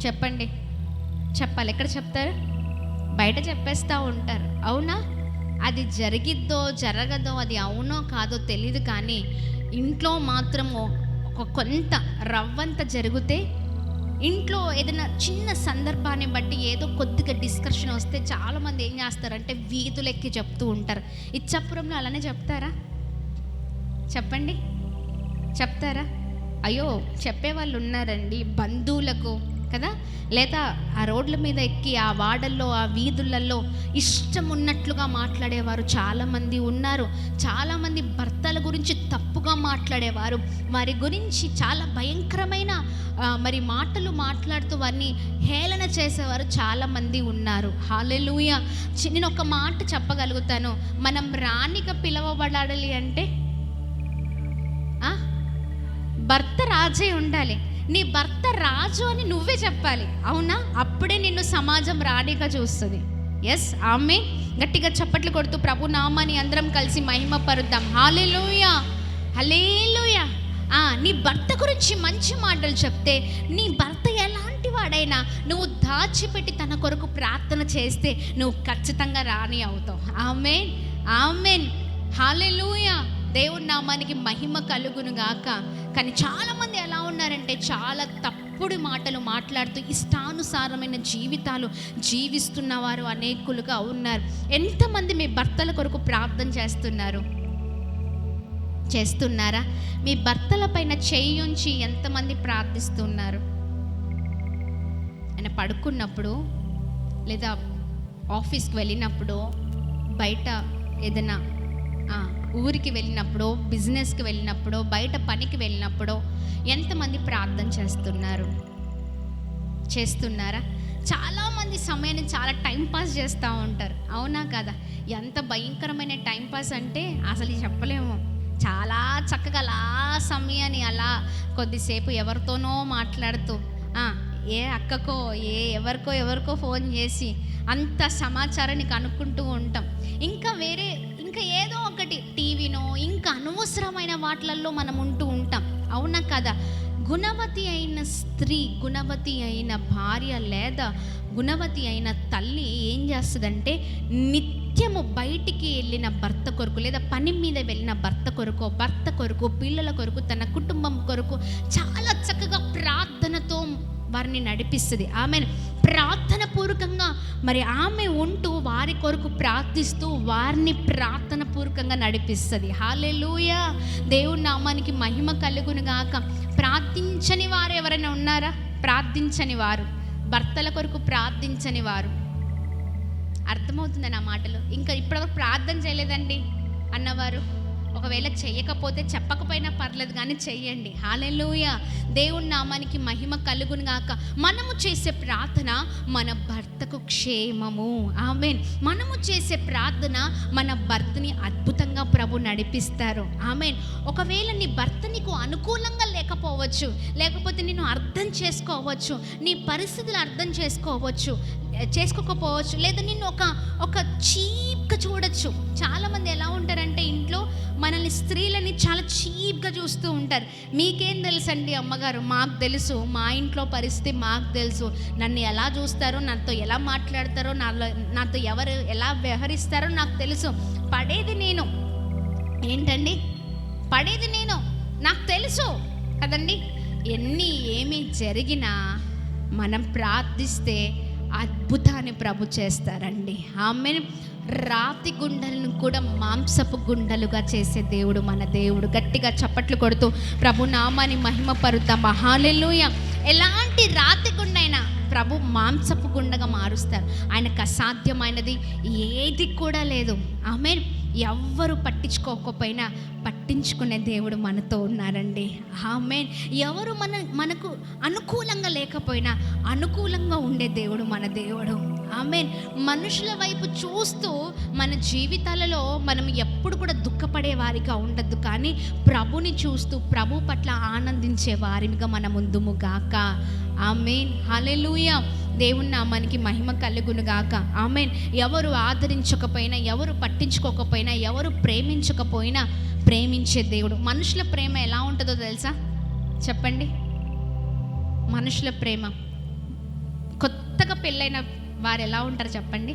చెప్పాలి, ఎక్కడ చెప్తారు? బయట చెప్పేస్తూ ఉంటారు, అవునా? అది జరిగిద్దో జరగదో, అది అవునో కాదో తెలియదు, కానీ ఇంట్లో మాత్రము కొంత రవ్వంత జరిగితే ఇంట్లో ఏదైనా చిన్న సందర్భాన్ని బట్టి ఏదో కొద్దిగా డిస్కషన్ వస్తే చాలామంది ఏం చేస్తారంటే వీధులెక్కి చెప్తూ ఉంటారు. ఇచ్చాపురంలో అలానే చెప్తారా? చెప్పండి, చెప్తారా? అయ్యో, చెప్పేవాళ్ళు ఉన్నారండి బంధువులకు కదా, లేదా ఆ రోడ్ల మీద ఎక్కి ఆ వాడల్లో ఆ వీధులలో ఇష్టం ఉన్నట్లుగా మాట్లాడేవారు చాలామంది ఉన్నారు. చాలామంది భర్తల గురించి తప్పుగా మాట్లాడేవారు, వారి గురించి చాలా భయంకరమైన మాటలు మాట్లాడుతూ వారిని హేళన చేసేవారు చాలామంది ఉన్నారు. హల్లెలూయా. నేను ఒక మాట చెప్పగలుగుతాను, మనం రాణిగా పిలవబడాలి అంటే భర్త రాజే ఉండాలి. నీ భర్త రాజు అని నువ్వే చెప్పాలి, అవునా? అప్పుడే నిన్ను సమాజం రాణిగా చూస్తుంది. ఎస్, ఆమెన్. గట్టిగా చప్పట్లు కొడుతూ ప్రభు నామాన్ని అందరం కలిసి మహిమ పరుద్దాం. హల్లెలూయా, హల్లెలూయా. నీ భర్త గురించి మంచి మాటలు చెప్తే, నీ భర్త ఎలాంటి వాడైనా నువ్వు దాచిపెట్టి తన కొరకు ప్రార్థన చేస్తే నువ్వు ఖచ్చితంగా రాణి అవుతావు. ఆమెన్, ఆమెన్, హల్లెలూయా. దేవుడి నామానికి మహిమ కలుగును గాక. కానీ చాలామంది ఎలా ఉన్నారంటే చాలా తప్పుడు మాటలు మాట్లాడుతూ ఇష్టానుసారమైన జీవితాలు జీవిస్తున్న వారు అనేకులుగా ఉన్నారు. ఎంతమంది మీ భర్తల కొరకు ప్రార్థన చేస్తున్నారా? మీ భర్తల పైన చేయి ఉంచి ఎంతమంది ప్రార్థిస్తున్నారు? ఆయన పడుకున్నప్పుడు, లేదా ఆఫీస్కి వెళ్ళినప్పుడు, బయట ఏదైనా ఊరికి వెళ్ళినప్పుడు, బిజినెస్కి వెళ్ళినప్పుడు, బయట పనికి వెళ్ళినప్పుడు ఎంతమంది ప్రార్థన చేస్తున్నారా? చాలామంది సమయాన్ని చాలా టైంపాస్ చేస్తూ ఉంటారు, అవునా కదా? ఎంత భయంకరమైన టైంపాస్ అంటే అసలు చెప్పలేము. చాలా చక్కగా అలా సమయాన్ని అలా కొద్దిసేపు ఎవరితోనో మాట్లాడుతూ ఏ అక్కకో ఎవరికో ఫోన్ చేసి అంత సమాచారాన్ని కనుక్కుంటూ ఉంటాం. ఇంకా ఏదో ఒకటి టీవీనో ఇంకా అనవసరమైన వాటిలలో మనం ఉంటూ ఉంటాం, అవునా కదా? గుణవతి అయిన స్త్రీ, గుణవతి అయిన భార్య లేదా గుణవతి అయిన తల్లి ఏం చేస్తుందంటే నిత్యము బయటికి వెళ్ళిన భర్త కొరకు, లేదా పని మీద వెళ్ళిన భర్త కొరకు, పిల్లల కొరకు, తన కుటుంబం కొరకు చాలా చక్కగా ప్రార్థనతో వారిని నడిపిస్తుంది. ఆమె ప్రార్థన పూర్వకంగా ఆమె ఉంటూ వారి కొరకు ప్రార్థిస్తూ వారిని ప్రార్థన పూర్వకంగా నడిపిస్తుంది. హల్లెలూయా. దేవుని నామానికి మహిమ కలుగును గాక. ప్రార్థించని వారు ఎవరైనా ఉన్నారా? ప్రార్థించని వారు, భర్తల కొరకు ప్రార్థించని వారు అర్థమవుతుంది నా మాటలు? ఇంకా ఇప్పటివరకు ప్రార్థన చేయలేదండి అన్నవారు, ఒకవేళ చెయ్యకపోతే చెప్పకపోయినా పర్లేదు కానీ చెయ్యండి. హల్లెలూయా, దేవుని నామానికి మహిమ కలుగును గాక. మనము చేసే ప్రార్థన మన భర్తకు క్షేమము. ఆమేన్. మనము చేసే ప్రార్థన మన భర్తని అద్భుతంగా ప్రభు నడిపిస్తారు. ఆమేన్. ఒకవేళ నీ భర్త నీకు అనుకూలంగా లేకపోవచ్చు, లేకపోతే నేను అర్థం చేసుకోవచ్చు, నీ పరిస్థితులు అర్థం చేసుకోకపోవచ్చు, లేదా నిన్ను ఒక చీప్గా చూడొచ్చు. చాలామంది ఎలా ఉంటారంటే ఇంట్లో మనల్ని స్త్రీలని చాలా చీప్గా చూస్తూ ఉంటారు. మీకేం తెలుసండి అమ్మగారు, మాకు తెలుసు, మా ఇంట్లో పరిస్థితి మాకు తెలుసు, నన్ను ఎలా చూస్తారో, నాతో ఎలా మాట్లాడతారో, నాతో ఎవరు ఎలా వ్యవహరిస్తారో నాకు తెలుసు. పడేది నేను ఏంటండి, పడేది నేను, నాకు తెలుసు కదండి. ఏమి జరిగినా మనం ప్రార్థిస్తే అద్భుతాన్ని ప్రభు చేస్తారండి. ఆమె రాతి గుండెలను కూడా మాంసపు గుండెలుగా చేసే దేవుడు మన దేవుడు. గట్టిగా చప్పట్లు కొడుతూ ప్రభు నామాన్ని మహిమ పరుద్దాం. హల్లెలూయా. ఎలాంటి రాతి గుండైనా ప్రభు మాంసపు గుండగా మారుస్తారు. ఆయనకు అసాధ్యమైనది ఏది కూడా లేదు. ఆమేన్. ఎవ్వరు పట్టించుకోకపోయినా పట్టించుకునే దేవుడు మనతో ఉన్నారండి. ఆమేన్. ఎవరు మనకు అనుకూలంగా లేకపోయినా అనుకూలంగా ఉండే దేవుడు మన దేవుడు. ఆమేన్. మనుషుల వైపు చూస్తూ మన జీవితాలలో మనం ఎప్పుడు కూడా దుఃఖపడే వారిగా ఉండద్దు, కానీ ప్రభుని చూస్తూ ప్రభు పట్ల ఆనందించే వారిగా మనం ముందుము గాక. ఆమేన్. హల్లెలూయా. దేవుని నామానికి మహిమ కలుగును గాక. ఆమేన్. ఎవరు ఆదరించకపోయినా, ఎవరు పట్టించుకోకపోయినా, ఎవరు ప్రేమించకపోయినా ప్రేమించే దేవుడు. మనుషుల ప్రేమ ఎలా ఉంటుందో తెలుసా? చెప్పండి. మనుషుల ప్రేమ, కొత్తగా పెళ్ళైన వారు ఎలా ఉంటారు చెప్పండి?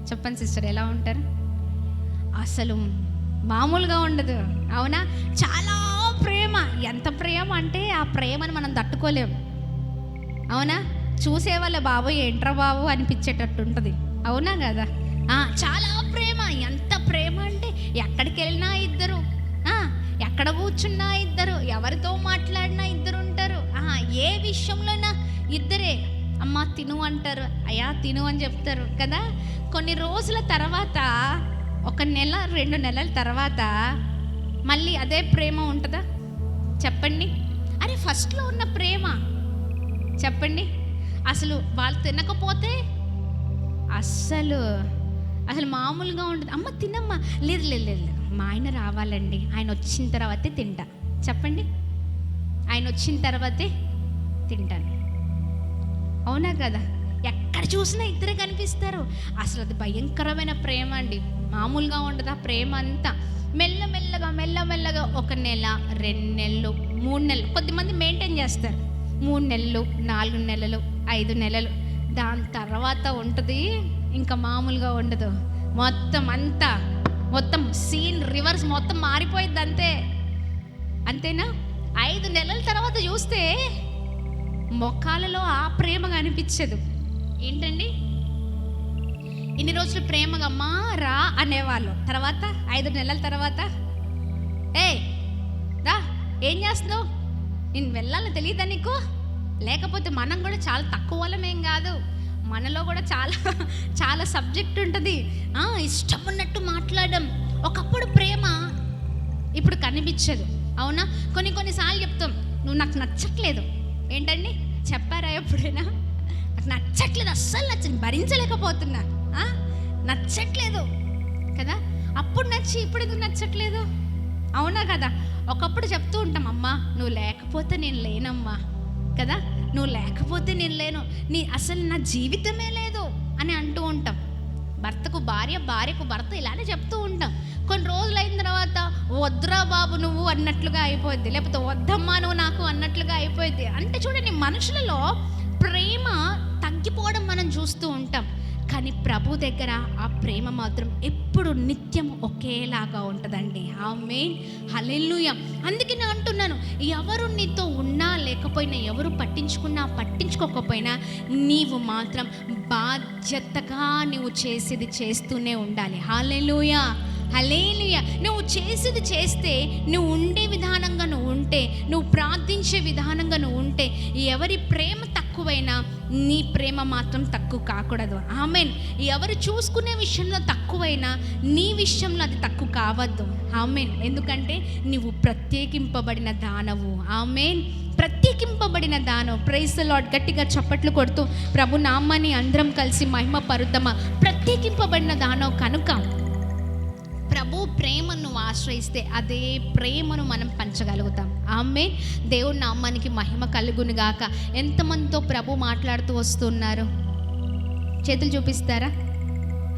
చెప్పండి సిస్టర్, ఎలా ఉంటారు? అసలు మామూలుగా ఉండదు, అవునా? చాలా ప్రేమ. ఎంత ప్రేమ అంటే ఆ ప్రేమను మనం తట్టుకోలేం, అవునా? చూసేవాళ్ళ బాబు ఏంట్రా బాబు అనిపించేటట్టు ఉంటుంది, అవునా కదా? చాలా ప్రేమ. ఎంత ప్రేమ అంటే ఎక్కడికి వెళ్ళినా ఇద్దరు, ఎక్కడ కూర్చున్నా ఇద్దరు, ఎవరితో మాట్లాడినా ఇద్దరు ఉంటారు. ఏ విషయంలోనా ఇద్దరే. అమ్మ తిను అంటారు, అయ్యా తిను అని చెప్తారు కదా. కొన్ని రోజుల తర్వాత, 1 నెల 2 నెలల తర్వాత మళ్ళీ అదే ప్రేమ ఉంటుందా చెప్పండి? అరే ఫస్ట్లో ఉన్న ప్రేమ చెప్పండి. అసలు వాళ్ళు తినకపోతే అస్సలు మామూలుగా ఉంటుంది. అమ్మ తినమ్మా, లేదు లేదు లేదు మా ఆయన రావాలండి, ఆయన వచ్చిన తర్వాతే తింటా. చెప్పండి, ఆయన వచ్చిన తర్వాతే తింటాను, అవునా కదా? ఎక్కడ చూసినా ఇద్దరే కనిపిస్తారు. అసలు అది భయంకరమైన ప్రేమ అండి, మామూలుగా ఉండదు ఆ ప్రేమ అంతా. మెల్లమెల్లగా 1 నెల 2 నెలలు 3 నెలలు కొద్దిమంది మెయింటైన్ చేస్తారు. 3 నెలలు 4 నెలలు 5 నెలలు, దాని తర్వాత ఉంటుంది ఇంకా మామూలుగా ఉండదు. మొత్తం సీన్ రివర్స్, మొత్తం మారిపోయింది అంతే. అంతేనా? 5 నెలల తర్వాత చూస్తే మొక్కలలో ఆ ప్రేమగా అనిపించదు. ఏంటండి, ఇన్ని రోజులు ప్రేమగా అమ్మా రా అనేవాళ్ళు, తర్వాత 5 నెలల తర్వాత రా ఏం చేస్తున్నావు, నేను వెళ్ళాలని తెలియదా నీకు? లేకపోతే మనం కూడా చాలా తక్కువ వాళ్ళమేం కాదు, మనలో కూడా చాలా సబ్జెక్ట్ ఉంటుంది. ఇష్టం ఉన్నట్టు మాట్లాడడం. ఒకప్పుడు ప్రేమ, ఇప్పుడు కనిపించదు, అవునా? కొన్నిసార్లు చెప్తాం, నువ్వు నాకు నచ్చట్లేదు. ఏంటండి, చెప్పారా ఎప్పుడైనా? నాకు నచ్చట్లేదు, అస్సలు నచ్చని భరించలేకపోతున్నా, నచ్చట్లేదు కదా. అప్పుడు నచ్చి ఇప్పుడు ఎందుకు నచ్చట్లేదు, అవునా కదా? ఒకప్పుడు చెప్తూ ఉంటాం, అమ్మా నువ్వు లేకపోతే నేను లేనమ్మా కదా, నువ్వు లేకపోతే నేను లేను, అసలు నా జీవితమే లేదు అని అంటూ ఉంటాం. భర్తకు భార్య, భార్యకు భర్త ఇలానే చెప్తూ ఉంటాం. కొన్ని రోజులు అయిన తర్వాత వద్దురా బాబు నువ్వు అన్నట్లుగా అయిపోద్ది, లేకపోతే వద్దమ్మా నువ్వు నాకు అన్నట్లుగా అయిపోద్ది. అంటే చూడండి, మనుషులలో ప్రేమ తగ్గిపోవడం మనం చూస్తూ ఉంటాం, కానీ ప్రభు దగ్గర ఆ ప్రేమ మాత్రం ఎప్పుడు నిత్యం ఒకేలాగా ఉంటుందండి. ఆమేన్. హల్లెలూయా. అందుకే నేను అంటున్నాను, ఎవరు నీతో ఉన్నా లేకపోయినా, ఎవరు పట్టించుకోకపోయినా, నీవు మాత్రం బాధ్యతగా నువ్వు చేసేది చేస్తూనే ఉండాలి. హల్లెలూయా, హల్లెలూయా. నువ్వు చేసేది చేస్తే, నువ్వు ఉండే విధానంగా నువ్వు ఉంటే, నువ్వు ప్రార్థించే విధానంగా నువ్వు ఉంటే, ఎవరి ప్రేమ తక్కువ తక్కువైనా నీ ప్రేమ మాత్రం తక్కువ కాకూడదు. ఆమేన్. ఎవరు చూసుకునే విషయంలో తక్కువైనా నీ విషయంలో అది తక్కువ కావద్దు. ఆమేన్. ఎందుకంటే నీవు ప్రత్యేకింపబడిన దానవు. ఆమేన్. ప్రత్యేకింపబడిన దానం. Praise the Lord. గట్టిగా చప్పట్లు కొడుతూ ప్రభు నామాన్ని అందరం కలిసి మహిమ పరుద్దామా. ప్రత్యేకింపబడిన దానం కనుక ప్రభు ప్రేమను ఆశ్రయిస్తే అదే ప్రేమను మనం పంచగలుగుతాం. ఆమేన్. దేవుని నామానికి మహిమ కలుగును గాక. ఎంతమందితో ప్రభు మాట్లాడుతూ వస్తున్నారు? చేతులు చూపిస్తారా?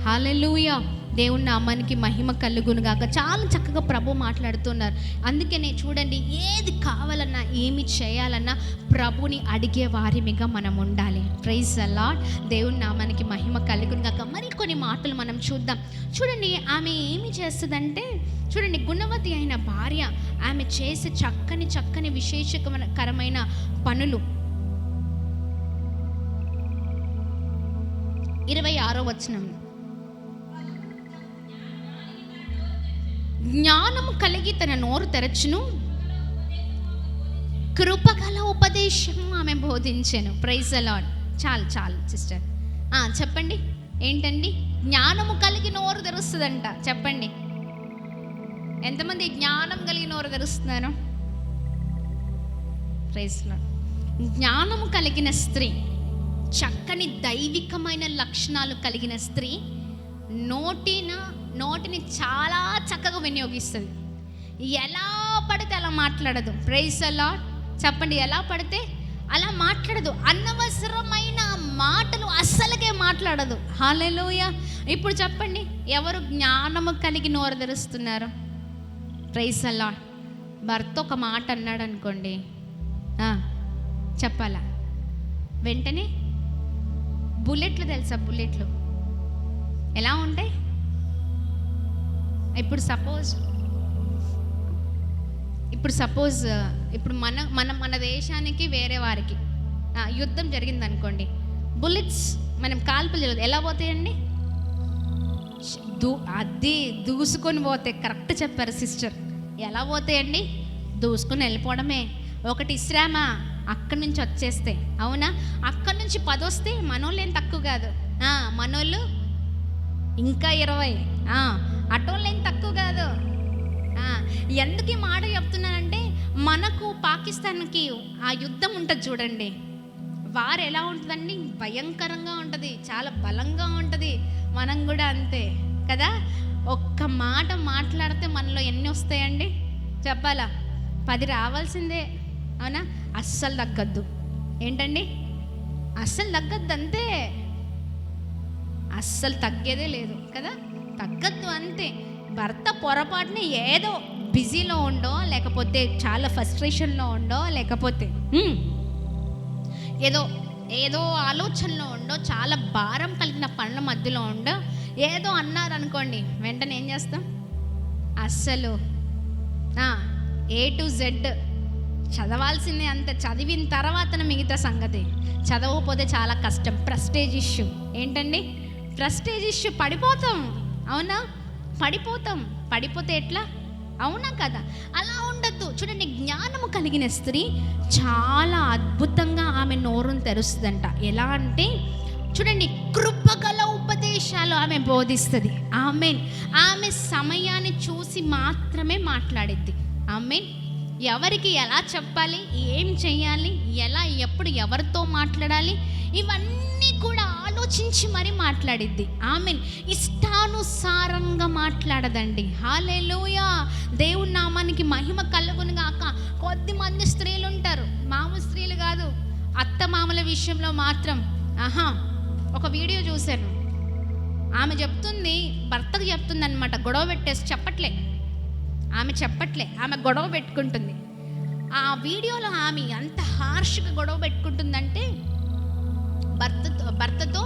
హల్లెలూయా. దేవుని నామానికి మహిమ కలుగును గాక. చాలా చక్కగా ప్రభు మాట్లాడుతున్నారు. అందుకనే చూడండి, ఏది కావాలన్నా ఏమి చేయాలన్నా ప్రభుని అడిగే వారిమిగా మనం ఉండాలి. Praise the Lord. దేవుని నామానికి మహిమ కలుగును గాక. మరి కొన్ని మాటలు మనం చూద్దాం. చూడండి, ఆమె ఏమి చేస్తుందంటే, చూడండి, గుణవతి అయిన భార్య ఆమె చేసే చక్కని విశేషకరమైన పనులు. 26వ వచనం, జ్ఞానము కలిగి తన నోరు తెరచును, కృపగల ఉపదేశం ఆమె బోధించెను. Praise the Lord. చాలు సిస్టర్. చెప్పండి, ఏంటండి? జ్ఞానము కలిగి నోరు తెరుస్తుందంట. చెప్పండి, ఎంతమంది జ్ఞానం కలిగి నోరు తెరుస్తున్నారు? Praise the lord. జ్ఞానము కలిగిన స్త్రీ, చక్కని దైవికమైన లక్షణాలు కలిగిన స్త్రీ నోటిని చాలా చక్కగా వినియోగిస్తుంది. ఎలా పడితే అలా మాట్లాడదు. Praise the Lord. చెప్పండి, ఎలా పడితే అలా మాట్లాడదు. అనవసరమైన మాటలు అస్సలకే మాట్లాడదు. హల్లెలూయా. ఇప్పుడు చెప్పండి, ఎవరు జ్ఞానము కలిగి నోరు తెరుస్తున్నారు? Praise the lord. భర్త ఒక మాట అన్నాడు అనుకోండి, చెప్పాలా? వెంటనే బుల్లెట్లు తెలుసా? బుల్లెట్లు ఎలా ఉంటాయి? ఇప్పుడు సపోజ్ మన దేశానికి వేరే వారికి యుద్ధం జరిగింది అనుకోండి, బుల్లెట్స్ మనం కాల్పులు ఎలా పోతాయండి? దూసుకొని పోతాయి. కరెక్ట్ చెప్పారు సిస్టర్. ఎలా పోతాయండి? దూసుకొని వెళ్ళిపోవడమే. ఒకటి ఇస్రామా అక్కడి నుంచి వచ్చేస్తే, అవునా? అక్కడి నుంచి 10 వస్తే మనోళ్ళు ఏం తక్కువ కాదు. మనోళ్ళు ఇంకా 20, అటోళ్ళు ఏం తక్కువ కాదు. ఎందుకు ఈ మాట చెప్తున్నానంటే, మనకు పాకిస్తాన్కి ఆ యుద్ధం ఉంటుంది చూడండి, వారు ఎలా ఉంటుందండి? భయంకరంగా ఉంటుంది, చాలా బలంగా ఉంటుంది. మనం కూడా అంతే కదా. ఒక్క మాట మాట్లాడితే మనలో ఎన్ని వస్తాయండి? చెప్పాలా? 10 రావాల్సిందే, అవునా? అస్సలు తగ్గద్దు. ఏంటండి? అస్సలు తగ్గద్దు, అంతే. అస్సలు తగ్గేదే లేదు కదా. తగ్గద్దు, అంతే. భర్త పొరపాటుని ఏదో బిజీలో ఉండో, లేకపోతే చాలా ఫ్రస్ట్రేషన్లో ఉండో, లేకపోతే ఏదో ఆలోచనలో ఉండో, చాలా భారం కలిగిన పనుల మధ్యలో ఉండో ఏదో అన్నారు అనుకోండి, వెంటనే ఏం చేస్తాం? అస్సలు A to Z చదవాల్సిందే, అంత చదివిన తర్వాత మిగతా సంగతి. చదవకపోతే చాలా కష్టం. Prestige issue. ఏంటండి? Prestige issue. పడిపోతాం, అవునా? పడిపోతే ఎట్లా? అవునా కదా? అలా ఉండద్దు. చూడండి, జ్ఞానము కలిగిన స్త్రీ చాలా అద్భుతంగా ఆమె నోరును తెరుస్తుందంట. ఎలా అంటే, చూడండి, కృపగల ఉపదేశాలు ఆమె బోధిస్తుంది. ఆమె సమయాన్ని చూసి మాత్రమే మాట్లాడిద్ది. ఎవరికి ఎలా చెప్పాలి, ఏం చేయాలి, ఎలా ఎప్పుడు ఎవరితో మాట్లాడాలి, ఇవన్నీ కూడా ఆలోచించి మరి మాట్లాడిద్ది. ఇష్టానుసారంగా మాట్లాడదండి. హల్లెలూయా. దేవుని నామానికి మహిమ కలుగును గాక. కొద్దిమంది స్త్రీలు ఉంటారు, మామూలు స్త్రీలు కాదు, అత్త మామల విషయంలో మాత్రం ఒక వీడియో చూశాను. ఆమె చెప్తుంది, భర్తకు చెప్తుంది అనమాట, గొడవ పెట్టేసి చెప్పట్లే, ఆమె గొడవ పెట్టుకుంటుంది. ఆ వీడియోలో ఆమె అంత హార్ష్గా గొడవ పెట్టుకుంటుందంటే, భర్తతో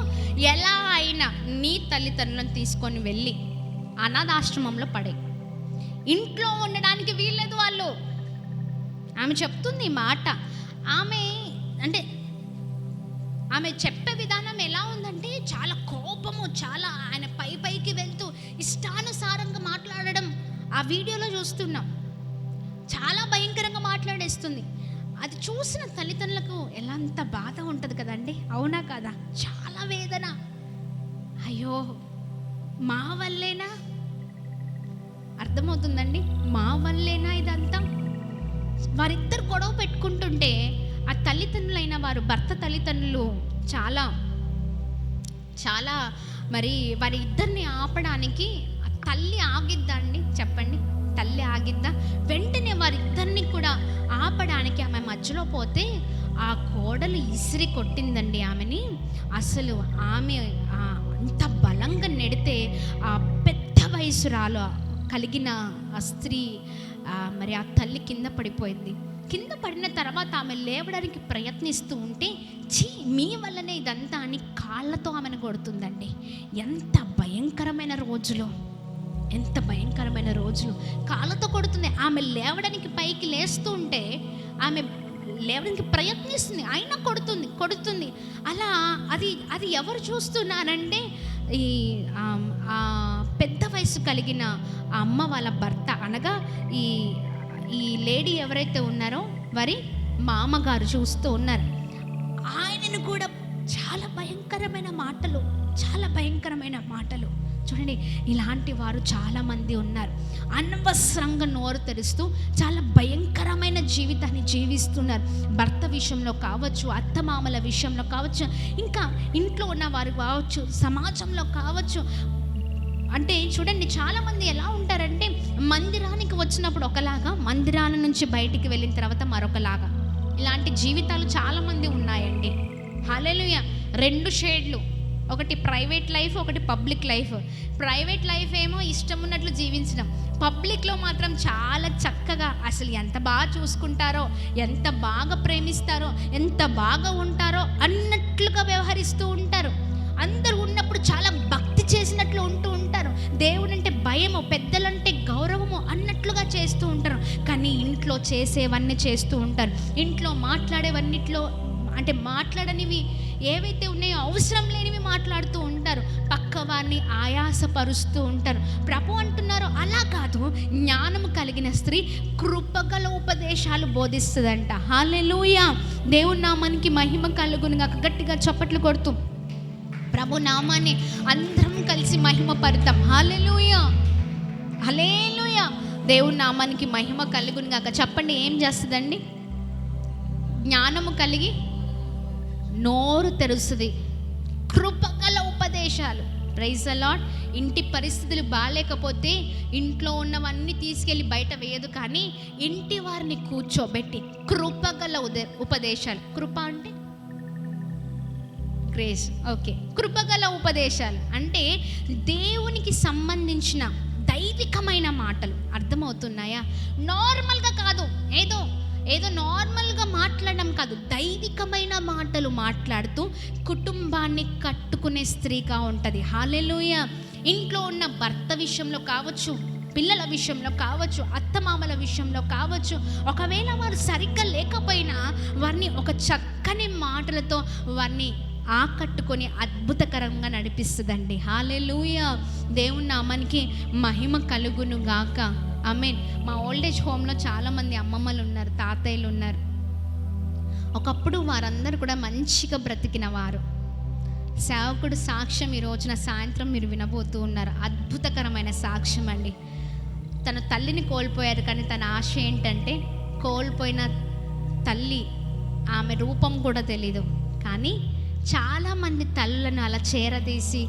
ఎలా అయినా నీ తల్లిదండ్రులను తీసుకొని వెళ్ళి అనాథాశ్రమంలో పడే, ఇంట్లో ఉండడానికి వీల్లేదు వాళ్ళు. ఆమె చెప్తుంది ఈ మాట. ఆమె చెప్పే విధానం ఎలా ఉందంటే, చాలా కోపము, చాలా ఆయన పైకి వెళ్తూ ఇష్టానుసారంగా మాట్లాడడం ఆ వీడియోలో చూస్తున్నాం. చాలా భయంకరంగా మాట్లాడేస్తుంది. అది చూసిన తల్లిదండ్రులకు ఎలాంత బాధ ఉంటుంది కదండి, అవునా కదా? చాలా వేదన. అయ్యో మా వల్లేనా, అర్థమవుతుందండి, మా వల్లేనా ఇదంతా. వారిద్దరు గొడవ పెట్టుకుంటుంటే ఆ తల్లిదండ్రులైన వారు, భర్త తల్లిదండ్రులు చాలా చాలా మరి వారి ఇద్దరిని ఆపడానికి ఆ తల్లి ఆగిద్దా అండి? చెప్పండి, తల్లి ఆగిద్దా? వెంటనే వారిద్దరిని కూడా ఆపడానికి ఆమె మధ్యలో పోతే ఆ కోడలు ఇసిరి కొట్టిందండి ఆమెని. అసలు ఆమె అంత బలంగా నెడితే ఆ పెద్ద వయసురాలు కలిగిన ఆ స్త్రీ మరి ఆ తల్లి కింద పడిపోయింది. కింద పడిన తర్వాత ఆమె లేవడానికి ప్రయత్నిస్తూ ఉంటే, ఛీ మీ వల్లనే ఇదంతా అని కాళ్ళతో ఆమెను కొడుతుందండి. ఎంత భయంకరమైన రోజులు, ఎంత భయంకరమైన రోజులు. కాళ్ళతో కొడుతుంది. ఆమె లేవడానికి పైకి లేస్తూ ఉంటే ఆమె లేవడానికి ప్రయత్నిస్తుంది, అయినా కొడుతుంది. అలా అది ఎవరు చూస్తున్నారంటే ఈ పెద్ద వయసు కలిగిన ఆ అమ్మ వాళ్ళ భర్త, అనగా ఈ లేడీ ఎవరైతే ఉన్నారో వారి మామగారు చూస్తూ ఉన్నారు. ఆయనను కూడా చాలా భయంకరమైన మాటలు. చూడండి, ఇలాంటి వారు చాలామంది ఉన్నారు. అనవసరంగా నోరు తెరుస్తూ చాలా భయంకరమైన జీవితాన్ని జీవిస్తున్నారు. భర్త విషయంలో కావచ్చు, అత్తమామల విషయంలో కావచ్చు, ఇంకా ఇంట్లో ఉన్న వారు కావచ్చు, సమాజంలో కావచ్చు. అంటే చూడండి, చాలామంది ఎలా ఉంటారంటే మందిరానికి వచ్చినప్పుడు ఒకలాగా, మందిరాల నుంచి బయటికి వెళ్ళిన తర్వాత మరొకలాగా. ఇలాంటి జీవితాలు చాలామంది ఉన్నాయండి. హల్లెలూయా. 2 షేడ్లు, ఒకటి ప్రైవేట్ లైఫ్, ఒకటి పబ్లిక్ లైఫ్. ప్రైవేట్ లైఫ్ ఏమో ఇష్టం ఉన్నట్లు జీవించడం, పబ్లిక్లో మాత్రం చాలా చక్కగా అసలు ఎంత బాగా చూసుకుంటారో, ఎంత బాగా ప్రేమిస్తారో, ఎంత బాగా ఉంటారో అన్నట్లుగా వ్యవహరిస్తూ ఉంటారు. అందరూ ఉన్నప్పుడు చాలా భక్తి చేసినట్లు ఉంటూ ఉంటారు. దేవుడంటే భయము, పెద్దలంటే గౌరవము అన్నట్లుగా చేస్తూ ఉంటారు. కానీ ఇంట్లో చేసేవన్నీ చేస్తూ ఉంటారు. ఇంట్లో మాట్లాడేవన్నిట్లో అంటే మాట్లాడనివి ఏవైతే ఉన్నాయో అవసరం లేనివి మాట్లాడుతూ ఉంటారు. పక్క వారిని ఆయాసపరుస్తూ ఉంటారు. ప్రభు అంటున్నారు, అలా కాదు, జ్ఞానము కలిగిన స్త్రీ కృపగల ఉపదేశాలు బోధిస్తుందంట. హల్లెలూయా. దేవుని నామానికి మహిమ కలుగునుగా. గట్టిగా చప్పట్లు కొడుతూ ప్రభు నామాన్ని అందరం కలిసి మహిమ పడతాం. హల్లెలూయా, హల్లెలూయా. దేవుని నామానికి మహిమ కలుగునుగా. చెప్పండి, ఏం చేస్తుందండి? జ్ఞానము కలిగి నోరు తెరుస్తుంది. కృపగల ఉపదేశాలు. Praise the Lord. ఇంటి పరిస్థితులు బాగాలేకపోతే ఇంట్లో ఉన్నవన్నీ తీసుకెళ్ళి బయట వేయదు, కానీ ఇంటి వారిని కూర్చోబెట్టి కృపగల ఉపదేశాలు. కృప అంటే గ్రేస్. ఓకే, కృపగల ఉపదేశాలు అంటే దేవునికి సంబంధించిన దైవికమైన మాటలు. అర్థమవుతున్నాయా? నార్మల్గా కాదు, ఏదో నార్మల్గా మాట్లాడడం కాదు, దైవికమైన మాటలు మాట్లాడుతూ కుటుంబాన్ని కట్టుకునే స్త్రీగా ఉంటుంది. హల్లెలూయా. ఇంట్లో ఉన్న భర్త విషయంలో కావచ్చు, పిల్లల విషయంలో కావచ్చు, అత్తమామల విషయంలో కావచ్చు, ఒకవేళ వారు సరిగ్గా లేకపోయినా వారిని ఒక చక్కని మాటలతో వారిని ఆకట్టుకొని అద్భుతకరంగా నడిపిస్తుందండి. హల్లెలూయా. దేవుని నామానికి మహిమ కలుగును గాక. ఆమేన్. మా ఓల్డేజ్ హోమ్లో చాలామంది అమ్మమ్మలు ఉన్నారు, తాతయ్యలు ఉన్నారు. ఒకప్పుడు వారందరూ కూడా మంచిగా బ్రతికిన వారు. సేవకుడు సాక్ష్యం ఈ రోజున సాయంత్రం మీరు వినబోతూ ఉన్నారు. అద్భుతకరమైన సాక్ష్యం అండి. తన తల్లిని కోల్పోయారు, కానీ తన ఆశ ఏంటంటే కోల్పోయిన తల్లి ఆమె రూపం కూడా తెలీదు, కానీ చాలామంది తల్లులను అలా చేరదీసి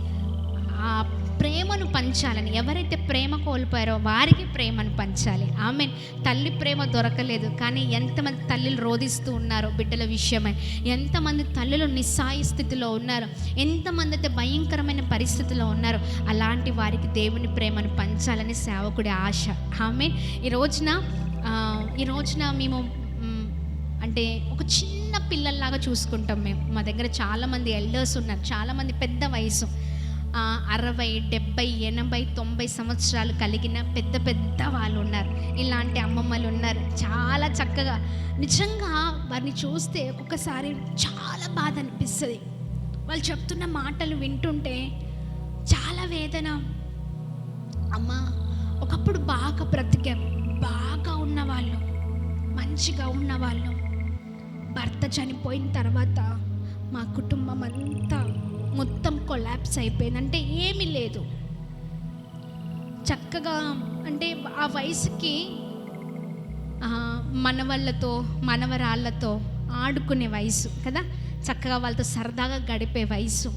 ఆ ప్రేమను పంచాలని, ఎవరైతే ప్రేమ కోల్పోయారో వారికి ప్రేమను పంచాలి. ఆమె తల్లి ప్రేమ దొరకలేదు, కానీ ఎంతమంది తల్లులు రోధిస్తూ ఉన్నారో బిడ్డల విషయమై, ఎంతమంది తల్లులు నిస్సాయి స్థితిలో ఉన్నారు, ఎంతమంది అయితే భయంకరమైన పరిస్థితిలో ఉన్నారు. అలాంటి వారికి దేవుని ప్రేమను పంచాలని సేవకుడి ఆశ. ఆమె ఈ రోజున మేము అంటే ఒక చిన్న పిల్లల్లాగా చూసుకుంటాం మేము. మా దగ్గర చాలామంది ఎల్డర్స్ ఉన్నారు, చాలామంది పెద్ద వయసు 60, 70, 80, 90 సంవత్సరాలు కలిగిన పెద్ద పెద్ద వాళ్ళు ఉన్నారు. ఇలాంటి అమ్మమ్మలు ఉన్నారు. చాలా చక్కగా, నిజంగా వారిని చూస్తే ఒక్కొక్కసారి చాలా బాధ అనిపిస్తుంది. వాళ్ళు చెప్తున్న మాటలు వింటుంటే చాలా వేదన. అమ్మ, ఒకప్పుడు బాగా బ్రతికాం, బాగా ఉన్నవాళ్ళు, మంచిగా ఉన్నవాళ్ళు, భర్త చనిపోయిన తర్వాత మా కుటుంబం అంతా మొత్తం కొలాప్స్ అయిపోయింది. అంటే ఏమీ లేదు. చక్కగా అంటే ఆ వయసుకి మనవళ్ళతో మనవరాళ్ళతో ఆడుకునే వయసు కదా, చక్కగా వాళ్ళతో సరదాగా గడిపే వయసు.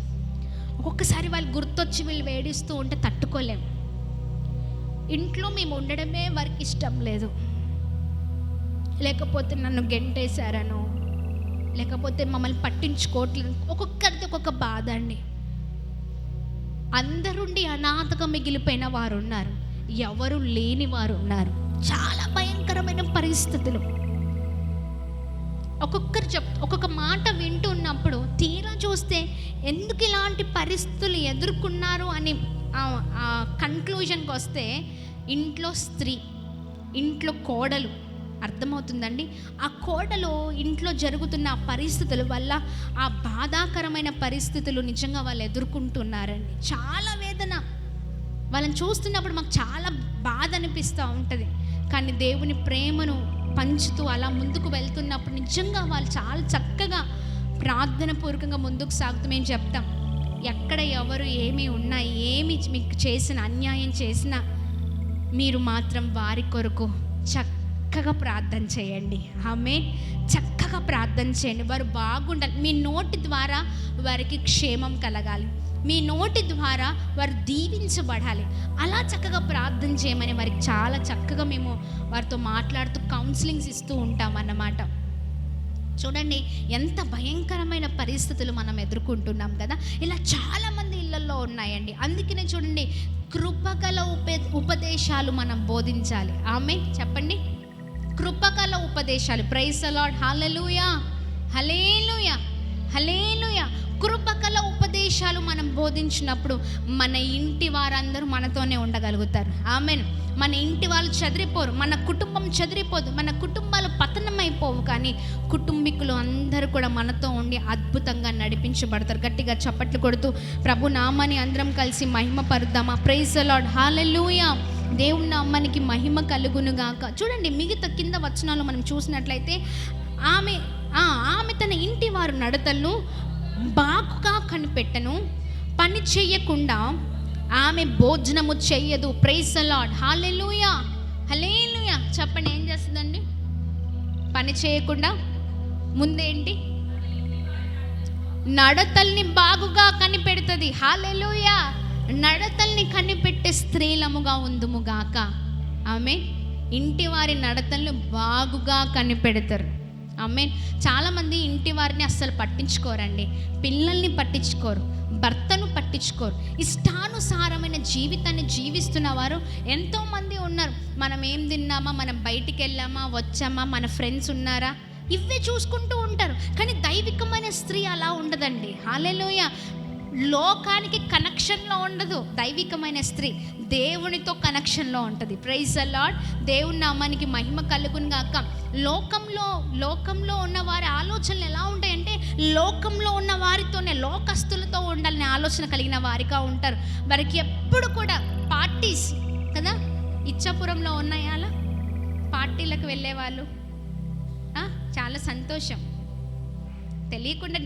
ఒక్కొక్కసారి వాళ్ళు గుర్తొచ్చి వీళ్ళు వేడిస్తూ ఉంటే తట్టుకోలేం. ఇంట్లో మేము ఉండడమే వారికి ఇష్టం లేదు, లేకపోతే నన్ను గెంటేశారనో, లేకపోతే మమ్మల్ని పట్టించుకోవట్లేదు. ఒక్కొక్కరిది ఒక్కొక్క బాధ అండి. అందరుండి అనాథగా మిగిలిపోయిన వారు ఉన్నారు, ఎవరు లేని వారు ఉన్నారు. చాలా భయంకరమైన పరిస్థితులు. ఒక్కొక్క మాట వింటూ ఉన్నప్పుడు తీరా చూస్తే ఎందుకు ఇలాంటి పరిస్థితులు ఎదుర్కొన్నారు అని కన్క్లూజన్కి వస్తే ఇంట్లో స్త్రీ, ఇంట్లో కోడలు, అర్థమవుతుందండి. ఆ కోడలు ఇంట్లో జరుగుతున్న ఆ పరిస్థితుల వల్ల ఆ బాధాకరమైన పరిస్థితులు నిజంగా వాళ్ళు ఎదుర్కొంటున్నారండి. చాలా వేదన. వాళ్ళని చూస్తున్నప్పుడు మాకు చాలా బాధ అనిపిస్తూ ఉంటుంది. కానీ దేవుని ప్రేమను పంచుతూ అలా ముందుకు వెళ్తున్నప్పుడు నిజంగా వాళ్ళు చాలా చక్కగా ప్రార్థన పూర్వకంగా ముందుకు సాగుతూ మేము చెప్తాం, ఎక్కడ ఎవరు ఏమి ఉన్నా, ఏమి మీకు చేసిన అన్యాయం చేసినా మీరు మాత్రం వారి కొరకు చక్కగా ప్రార్థన చేయండి. ఆమేన్. చక్కగా ప్రార్థన చేయండి. వారు బాగుండాలి. మీ నోటి ద్వారా వారికి క్షేమం కలగాలి, మీ నోటి ద్వారా వారు దీవించబడాలి. అలా చక్కగా ప్రార్థన చేయమని వారికి చాలా చక్కగా మేము వారితో మాట్లాడుతూ కౌన్సిలింగ్స్ ఇస్తూ ఉంటాం అన్నమాట. చూడండి ఎంత భయంకరమైన పరిస్థితులు మనం ఎదుర్కొంటున్నాం కదా. ఇలా చాలామంది ఇళ్లలో ఉన్నాయండి. అందుకనే చూడండి, కృపగల ఉపదేశాలు మనం బోధించాలి. ఆమేన్ చెప్పండి. కృపగల ఉపదేశాలు. Praise the Lord. Hallelujah, hallelujah, hallelujah. కృపగల ఉపదేశాలు మనం బోధించినప్పుడు మన ఇంటి వారందరూ మనతోనే ఉండగలుగుతారు. ఆమేన్. మన ఇంటి వాళ్ళు చెదిరిపోరు, మన కుటుంబం చెదిరిపోదు, మన కుటుంబాలు పతనమైపోవు. కానీ కుటుంబీకులు అందరూ కూడా మనతో ఉండి అద్భుతంగా నడిపించబడతారు. గట్టిగా చప్పట్లు కొడుతూ ప్రభు నామాన్ని అందరం కలిసి మహిమ పరుద్దామా. Praise the Lord. హల్లెలూయా. దేవుని నామానికి మహిమ కలుగునుగాక. చూడండి మిగతా కింద వచనాలు మనం చూసినట్లయితే ఆమె తన ఇంటి వారు నడతలను బాగుగా కనిపెట్టను, పని చెయ్యకుండా ఆమె భోజనము చెయ్యదు. Praise the Lord. Hallelujah, hallelujah. చెప్పండి, ఏం చేస్తుందండి? పని చేయకుండా ముందేంటి? నడతల్ని బాగుగా కనిపెడుతుంది. హల్లెలూయా. నడతల్ని కనిపెట్టే స్త్రీలముగా ఉందుముగాక. ఆమె ఇంటి వారి నడతల్ని బాగుగా కనిపెడతారు. ఆమేన్. చాలామంది ఇంటి వారిని అస్సలు పట్టించుకోరండి, పిల్లల్ని పట్టించుకోరు, భర్తను పట్టించుకోరు. ఇష్టానుసారమైన జీవితాన్ని జీవిస్తున్న వారు ఎంతోమంది ఉన్నారు. మనం ఏం తిన్నామా, మనం బయటికి వెళ్ళామా, వచ్చామా, మన ఫ్రెండ్స్ ఉన్నారా, ఇవే చూసుకుంటూ ఉంటారు. కానీ దైవికమైన స్త్రీ అలా ఉండదండి. హల్లెలూయా. లోకానికి కనెక్షన్లో ఉండదు. దైవికమైన స్త్రీ దేవునితో కనెక్షన్లో ఉంటుంది. Praise the Lord. దేవుని నామానికి మహిమ కలుగునుగాక. లోకంలో ఉన్న వారి ఆలోచనలు ఎలా ఉంటాయంటే, లోకంలో ఉన్న వారితోనే, లోకస్తులతో ఉండాలనే ఆలోచన కలిగిన వారిగా ఉంటారు. వారికి ఎప్పుడు కూడా పార్టీస్ కదా. ఇచ్చాపురంలో ఉన్నాయా అలా పార్టీలకు వెళ్ళేవాళ్ళు? చాలా సంతోషం. తెలియకుండా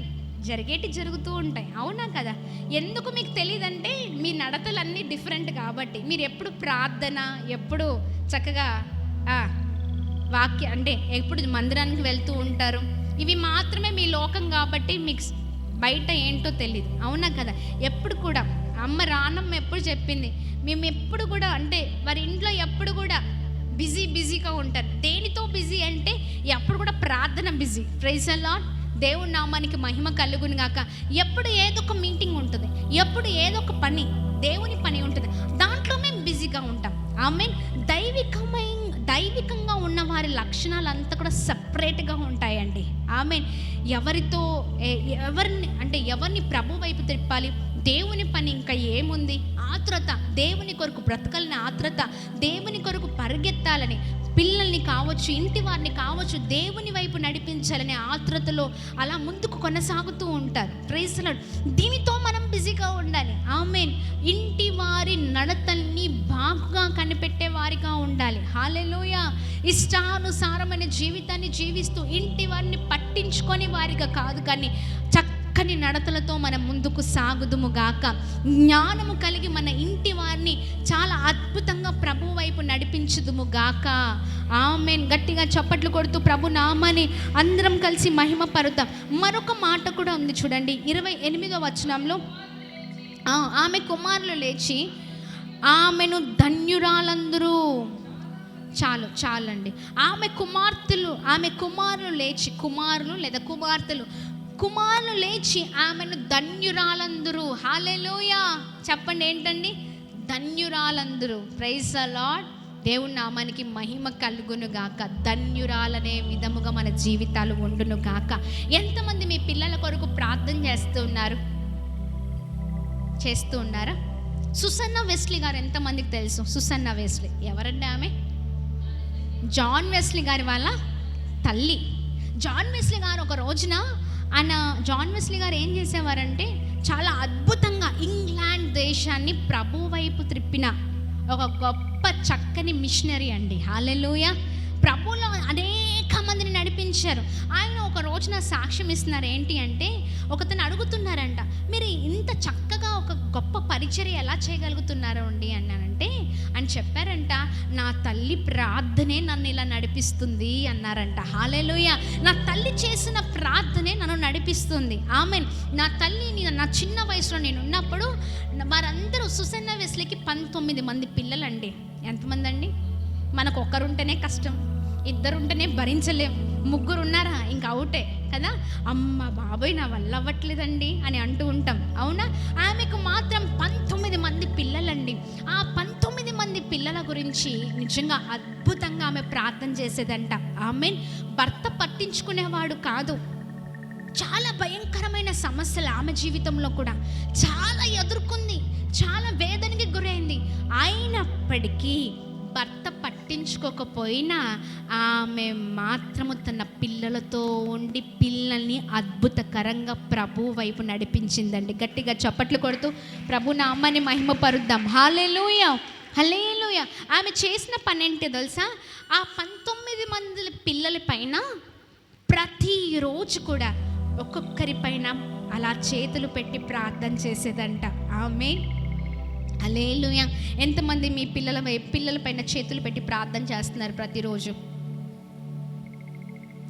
జరుగుతూ ఉంటాయి, అవునా కదా. ఎందుకు మీకు తెలియదంటే మీ నడతలన్నీ డిఫరెంట్ కాబట్టి. మీరు ఎప్పుడు ప్రార్థన, ఎప్పుడు చక్కగా అంటే ఎప్పుడు మందిరానికి వెళ్తూ ఉంటారు. ఇవి మాత్రమే మీ లోకం కాబట్టి మీకు బయట ఏంటో తెలియదు, అవునా కదా. ఎప్పుడు కూడా అమ్మ రానమ్మ ఎప్పుడు చెప్పింది, మేము ఎప్పుడు కూడా అంటే వారి ఇంట్లో ఎప్పుడు కూడా బిజీగా ఉంటారు. దేనితో బిజీ అంటే ఎప్పుడు కూడా ప్రార్థన బిజీ. Praise the Lord. దేవుని నామానికి మహిమ కలుగునుగాక. ఎప్పుడు ఏదో ఒక మీటింగ్ ఉంటుంది, ఎప్పుడు ఏదో ఒక పని, దేవుని పని ఉంటుంది, దాంట్లో మేము బిజీగా ఉంటాం. ఆమేన్. దైవికంగా ఉన్న వారి లక్షణాలు అంతా కూడా సపరేట్గా ఉంటాయండి. ఆమేన్. ఎవరిని ప్రభు వైపు తిప్పాలి, దేవుని పని ఇంకా ఏముంది? ఆత్రుత, దేవుని కొరకు బ్రతకాలని ఆత్రుత, దేవుని కొరకు పరిగెత్తాలని, పిల్లల్ని కావచ్చు, ఇంటి వారిని కావచ్చు, దేవుని వైపు నడిపించాలనే ఆత్రుతలో అలా ముందుకు కొనసాగుతూ ఉంటారు. Praise the Lord. దీనితో మనం బిజీగా ఉండాలి. ఆమేన్. ఇంటి వారి నడతల్ని బాగుగా కనిపెట్టే వారిగా ఉండాలి. హల్లెలూయా. ఇష్టానుసారమైన జీవితాన్ని జీవిస్తూ ఇంటి వారిని పట్టించుకొని వారిగా కాదు, కానీ చక్కని నడతలతో మనం ముందుకు సాగుదుము గాక. జ్ఞానము కలిగి మన ఇంటి వారిని చాలా అద్భుతంగా ప్రభు వైపు నడిపించుదుము గాక. ఆమేన్. గట్టిగా చప్పట్లు కొడుతూ ప్రభు నామాన్ని అందరం కలిసి మహిమ పరుద్దాం. మరొక మాట కూడా ఉంది చూడండి, 28వ వచనంలో, ఆమె కుమారులు లేచి ఆమెను ధన్యురాలందరూ. చాలండి. ఆమె కుమారులు లేచి, కుమారులు లేదా కుమారులు లేచి ఆమెను ధన్యురాలందరూ. హల్లెలూయా. చెప్పండి, ఏంటండి? ధన్యురాలందరూ. Praise the Lord. దేవుని నామానికి మహిమ కలుగును గాక. ధన్యురాలనే విధముగా మన జీవితాలు ఉండును గాక. ఎంతమంది మీ పిల్లల కొరకు ప్రార్థన చేస్తూ ఉన్నారా? సుసన్న వెస్లీ గారు ఎంతమందికి తెలుసు? సుసన్న వెస్లీ ఎవరండి? ఆమె జాన్ వెస్లీ గారి వాళ్ళ తల్లి. జాన్ వెస్లీ గారు ఒక రోజున జాన్ వెస్లీ గారు ఏం చేసేవారంటే, చాలా అద్భుతంగా ఇంగ్లాండ్ దేశాన్ని ప్రభు వైపు త్రిప్పిన ఒక గొప్ప చక్కని మిషనరీ అండి. హల్లెలూయా. ప్రభువులో అనేక మందిని నడిపించారు. ఆయన ఒక రోజున సాక్ష్యం ఇస్తున్నారు. ఏంటి అంటే, ఒకతను అడుగుతున్నారంట, మీరు ఇంత చక్కగా ఒక గొప్ప పరిచర్య ఎలా చేయగలుగుతున్నారో అండి అన్నానంటే, అని చెప్పారంట, నా తల్లి ప్రార్థనే నన్ను ఇలా నడిపిస్తుంది అన్నారంట. హల్లెలూయా. నా తల్లి చేసిన ప్రార్థనే నన్ను నడిపిస్తుంది. ఆమెన్. నా తల్లి నా చిన్న వయసులో నేను ఉన్నప్పుడు వారందరూ, సుసన్న వెస్లీకి 19 మంది పిల్లలండి. ఎంతమంది అండి? మనకు ఒక్కరుంటేనే కష్టం, ఇద్దరుంటేనే భరించలేం, ముగ్గురు ఉన్నారా ఇంకా అవుటే కదా. అమ్మ బాబోయ్ నా వల్ల అవ్వట్లేదండి అని అంటూ ఉంటాం, అవునా? ఆమెకు మాత్రం 19 మంది పిల్లలండి. ఆ 19 మంది పిల్లల గురించి నిజంగా అద్భుతంగా ఆమె ప్రార్థన చేసేదంట. ఆమె భర్త పట్టించుకునేవాడు కాదు. చాలా భయంకరమైన సమస్యలు ఆమె జీవితంలో కూడా చాలా ఎదుర్కొంది, చాలా వేదనకి గురైంది. అయినప్పటికీ భర్త పట్టించుకోకపోయినా ఆమె మాత్రము తన పిల్లలతో ఉండి పిల్లల్ని అద్భుతకరంగా ప్రభు వైపు నడిపించిందండి. గట్టిగా చప్పట్లు కొడుతూ ప్రభు నామాన్ని మహిమ పరుద్దాం. హల్లెలూయా, హల్లెలూయా. ఆమె చేసిన పని ఏంటి తెలుసా? ఆ 19 మంది పిల్లల పైన ప్రతిరోజు కూడా ఒక్కొక్కరి పైన అలా చేతులు పెట్టి ప్రార్థన చేసేదంట. ఆమేన్. హల్లెలూయా. ఎంతమంది మీ పిల్లల పైన చేతులు పెట్టి ప్రార్థన చేస్తున్నారు ప్రతిరోజు?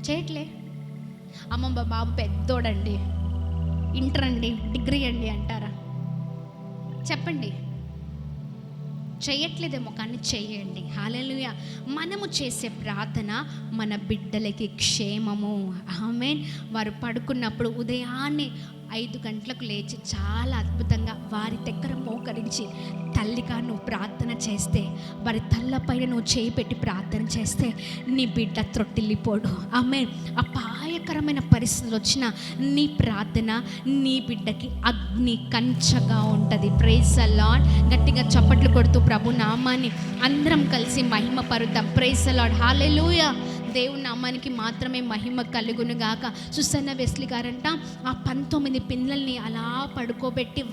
చేయట్లే? అమ్మ బాబు పెద్దోడండి, ఇంటర్ అండి, డిగ్రీ అండి అంటారా? చెప్పండి. చేయట్లేదేమో కానీ చెయ్యండి. హల్లెలూయా. మనము చేసే ప్రార్థన మన బిడ్డలకి క్షేమము. ఆమేన్. వారు పడుకున్నప్పుడు ఉదయాన్నే 5 గంటలకు లేచి చాలా అద్భుతంగా వారి దగ్గర మోకరించి, తల్లిగా నువ్వు ప్రార్థన చేస్తే, వారి తల్లపైన నువ్వు చేయి పెట్టి ప్రార్థన చేస్తే నీ బిడ్డ త్రొట్టిల్లిపోడు. ఆమేన్. అపాయకరమైన పరిస్థితులు వచ్చినా నీ ప్రార్థన నీ బిడ్డకి అగ్ని కంచగా ఉంటుంది. Praise the Lord. గట్టిగా చప్పట్లు కొడుతూ ప్రభు నామాన్ని అందరం కలిసి మహిమ పరుద్దాం. Praise the Lord. హల్లెలూయా. దేవుని నామానికి మాత్రమే మహిమ కలుగును గాక. సుసన్న వెస్లీ గారంట ఆ 19 పిల్లల్ని అలా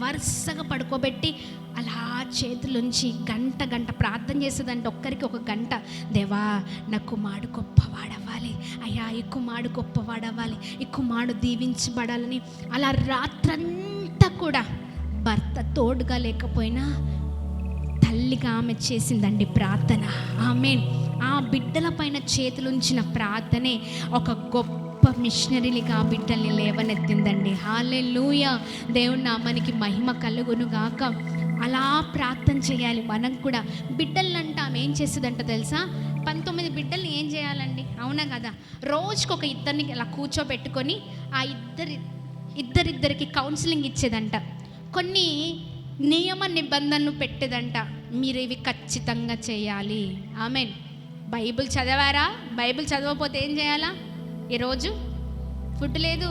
వరుసగా పడుకోబెట్టి అలా చేతులుంచి గంట ప్రార్థన చేసేదంట. ఒక్కరికి ఒక గంట. దేవా నా కుమారుడు గొప్పవాడవ్వాలి, అయ్యా ఈ కుమారుడు గొప్పవాడవ్వాలి, ఈ కుమారుడు దీవించబడాలని అలా రాత్రంతా కూడా భర్త తోడుగా లేకపోయినా తల్లిగా ఆమె చేసిందండి ప్రార్థన. ఆమేన్. ఆ బిడ్డల పైన చేతులుంచిన ప్రార్థనే ఒక గొప్ప మిషనరీలుగా ఆ బిడ్డల్ని లేవనెత్తిందండి. హల్లెలూయా. దేవుని నామానికి మహిమ కలుగును గాక. అలా ప్రార్థన చేయాలి మనం కూడా. బిడ్డలంట ఆమె ఏం చేసేదంట తెలుసా? 19 బిడ్డల్ని ఏం చేయాలండి? అవునా కదా? రోజుకొక ఇద్దరిని అలా కూర్చోబెట్టుకొని ఆ ఇద్దరిద్దరికి కౌన్సిలింగ్ ఇచ్చేదంట. కొన్ని నియమ నిబంధనలు పెట్టేదంట. మీరు ఇవి ఖచ్చితంగా చేయాలి. ఆమేన్. బైబిల్ చదివారా? బైబిల్ చదవకపోతే ఏం చేయాలా? ఈరోజు ఫుడ్ లేదు,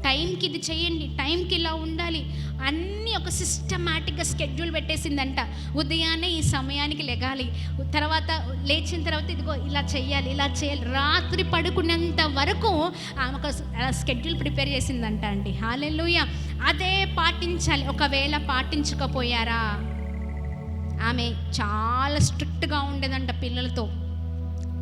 టైంకి ఇది చేయండి, టైంకి ఇలా ఉండాలి, అన్నీ ఒక సిస్టమాటిక్గా స్కెడ్యూల్ పెట్టేసిందంట. ఉదయాన్నే ఈ సమయానికి లెగాలి, తర్వాత లేచిన తర్వాత ఇదిగో ఇలా చేయాలి, రాత్రి పడుకునేంత వరకు ఆమె ఒక స్కెడ్యూల్ ప్రిపేర్ చేసిందంట అండి. హల్లెలూయా. అదే పాటించాలి. ఒకవేళ పాటించకపోయారా, ఆమె చాలా స్ట్రిక్ట్గా ఉండేదంట పిల్లలతో.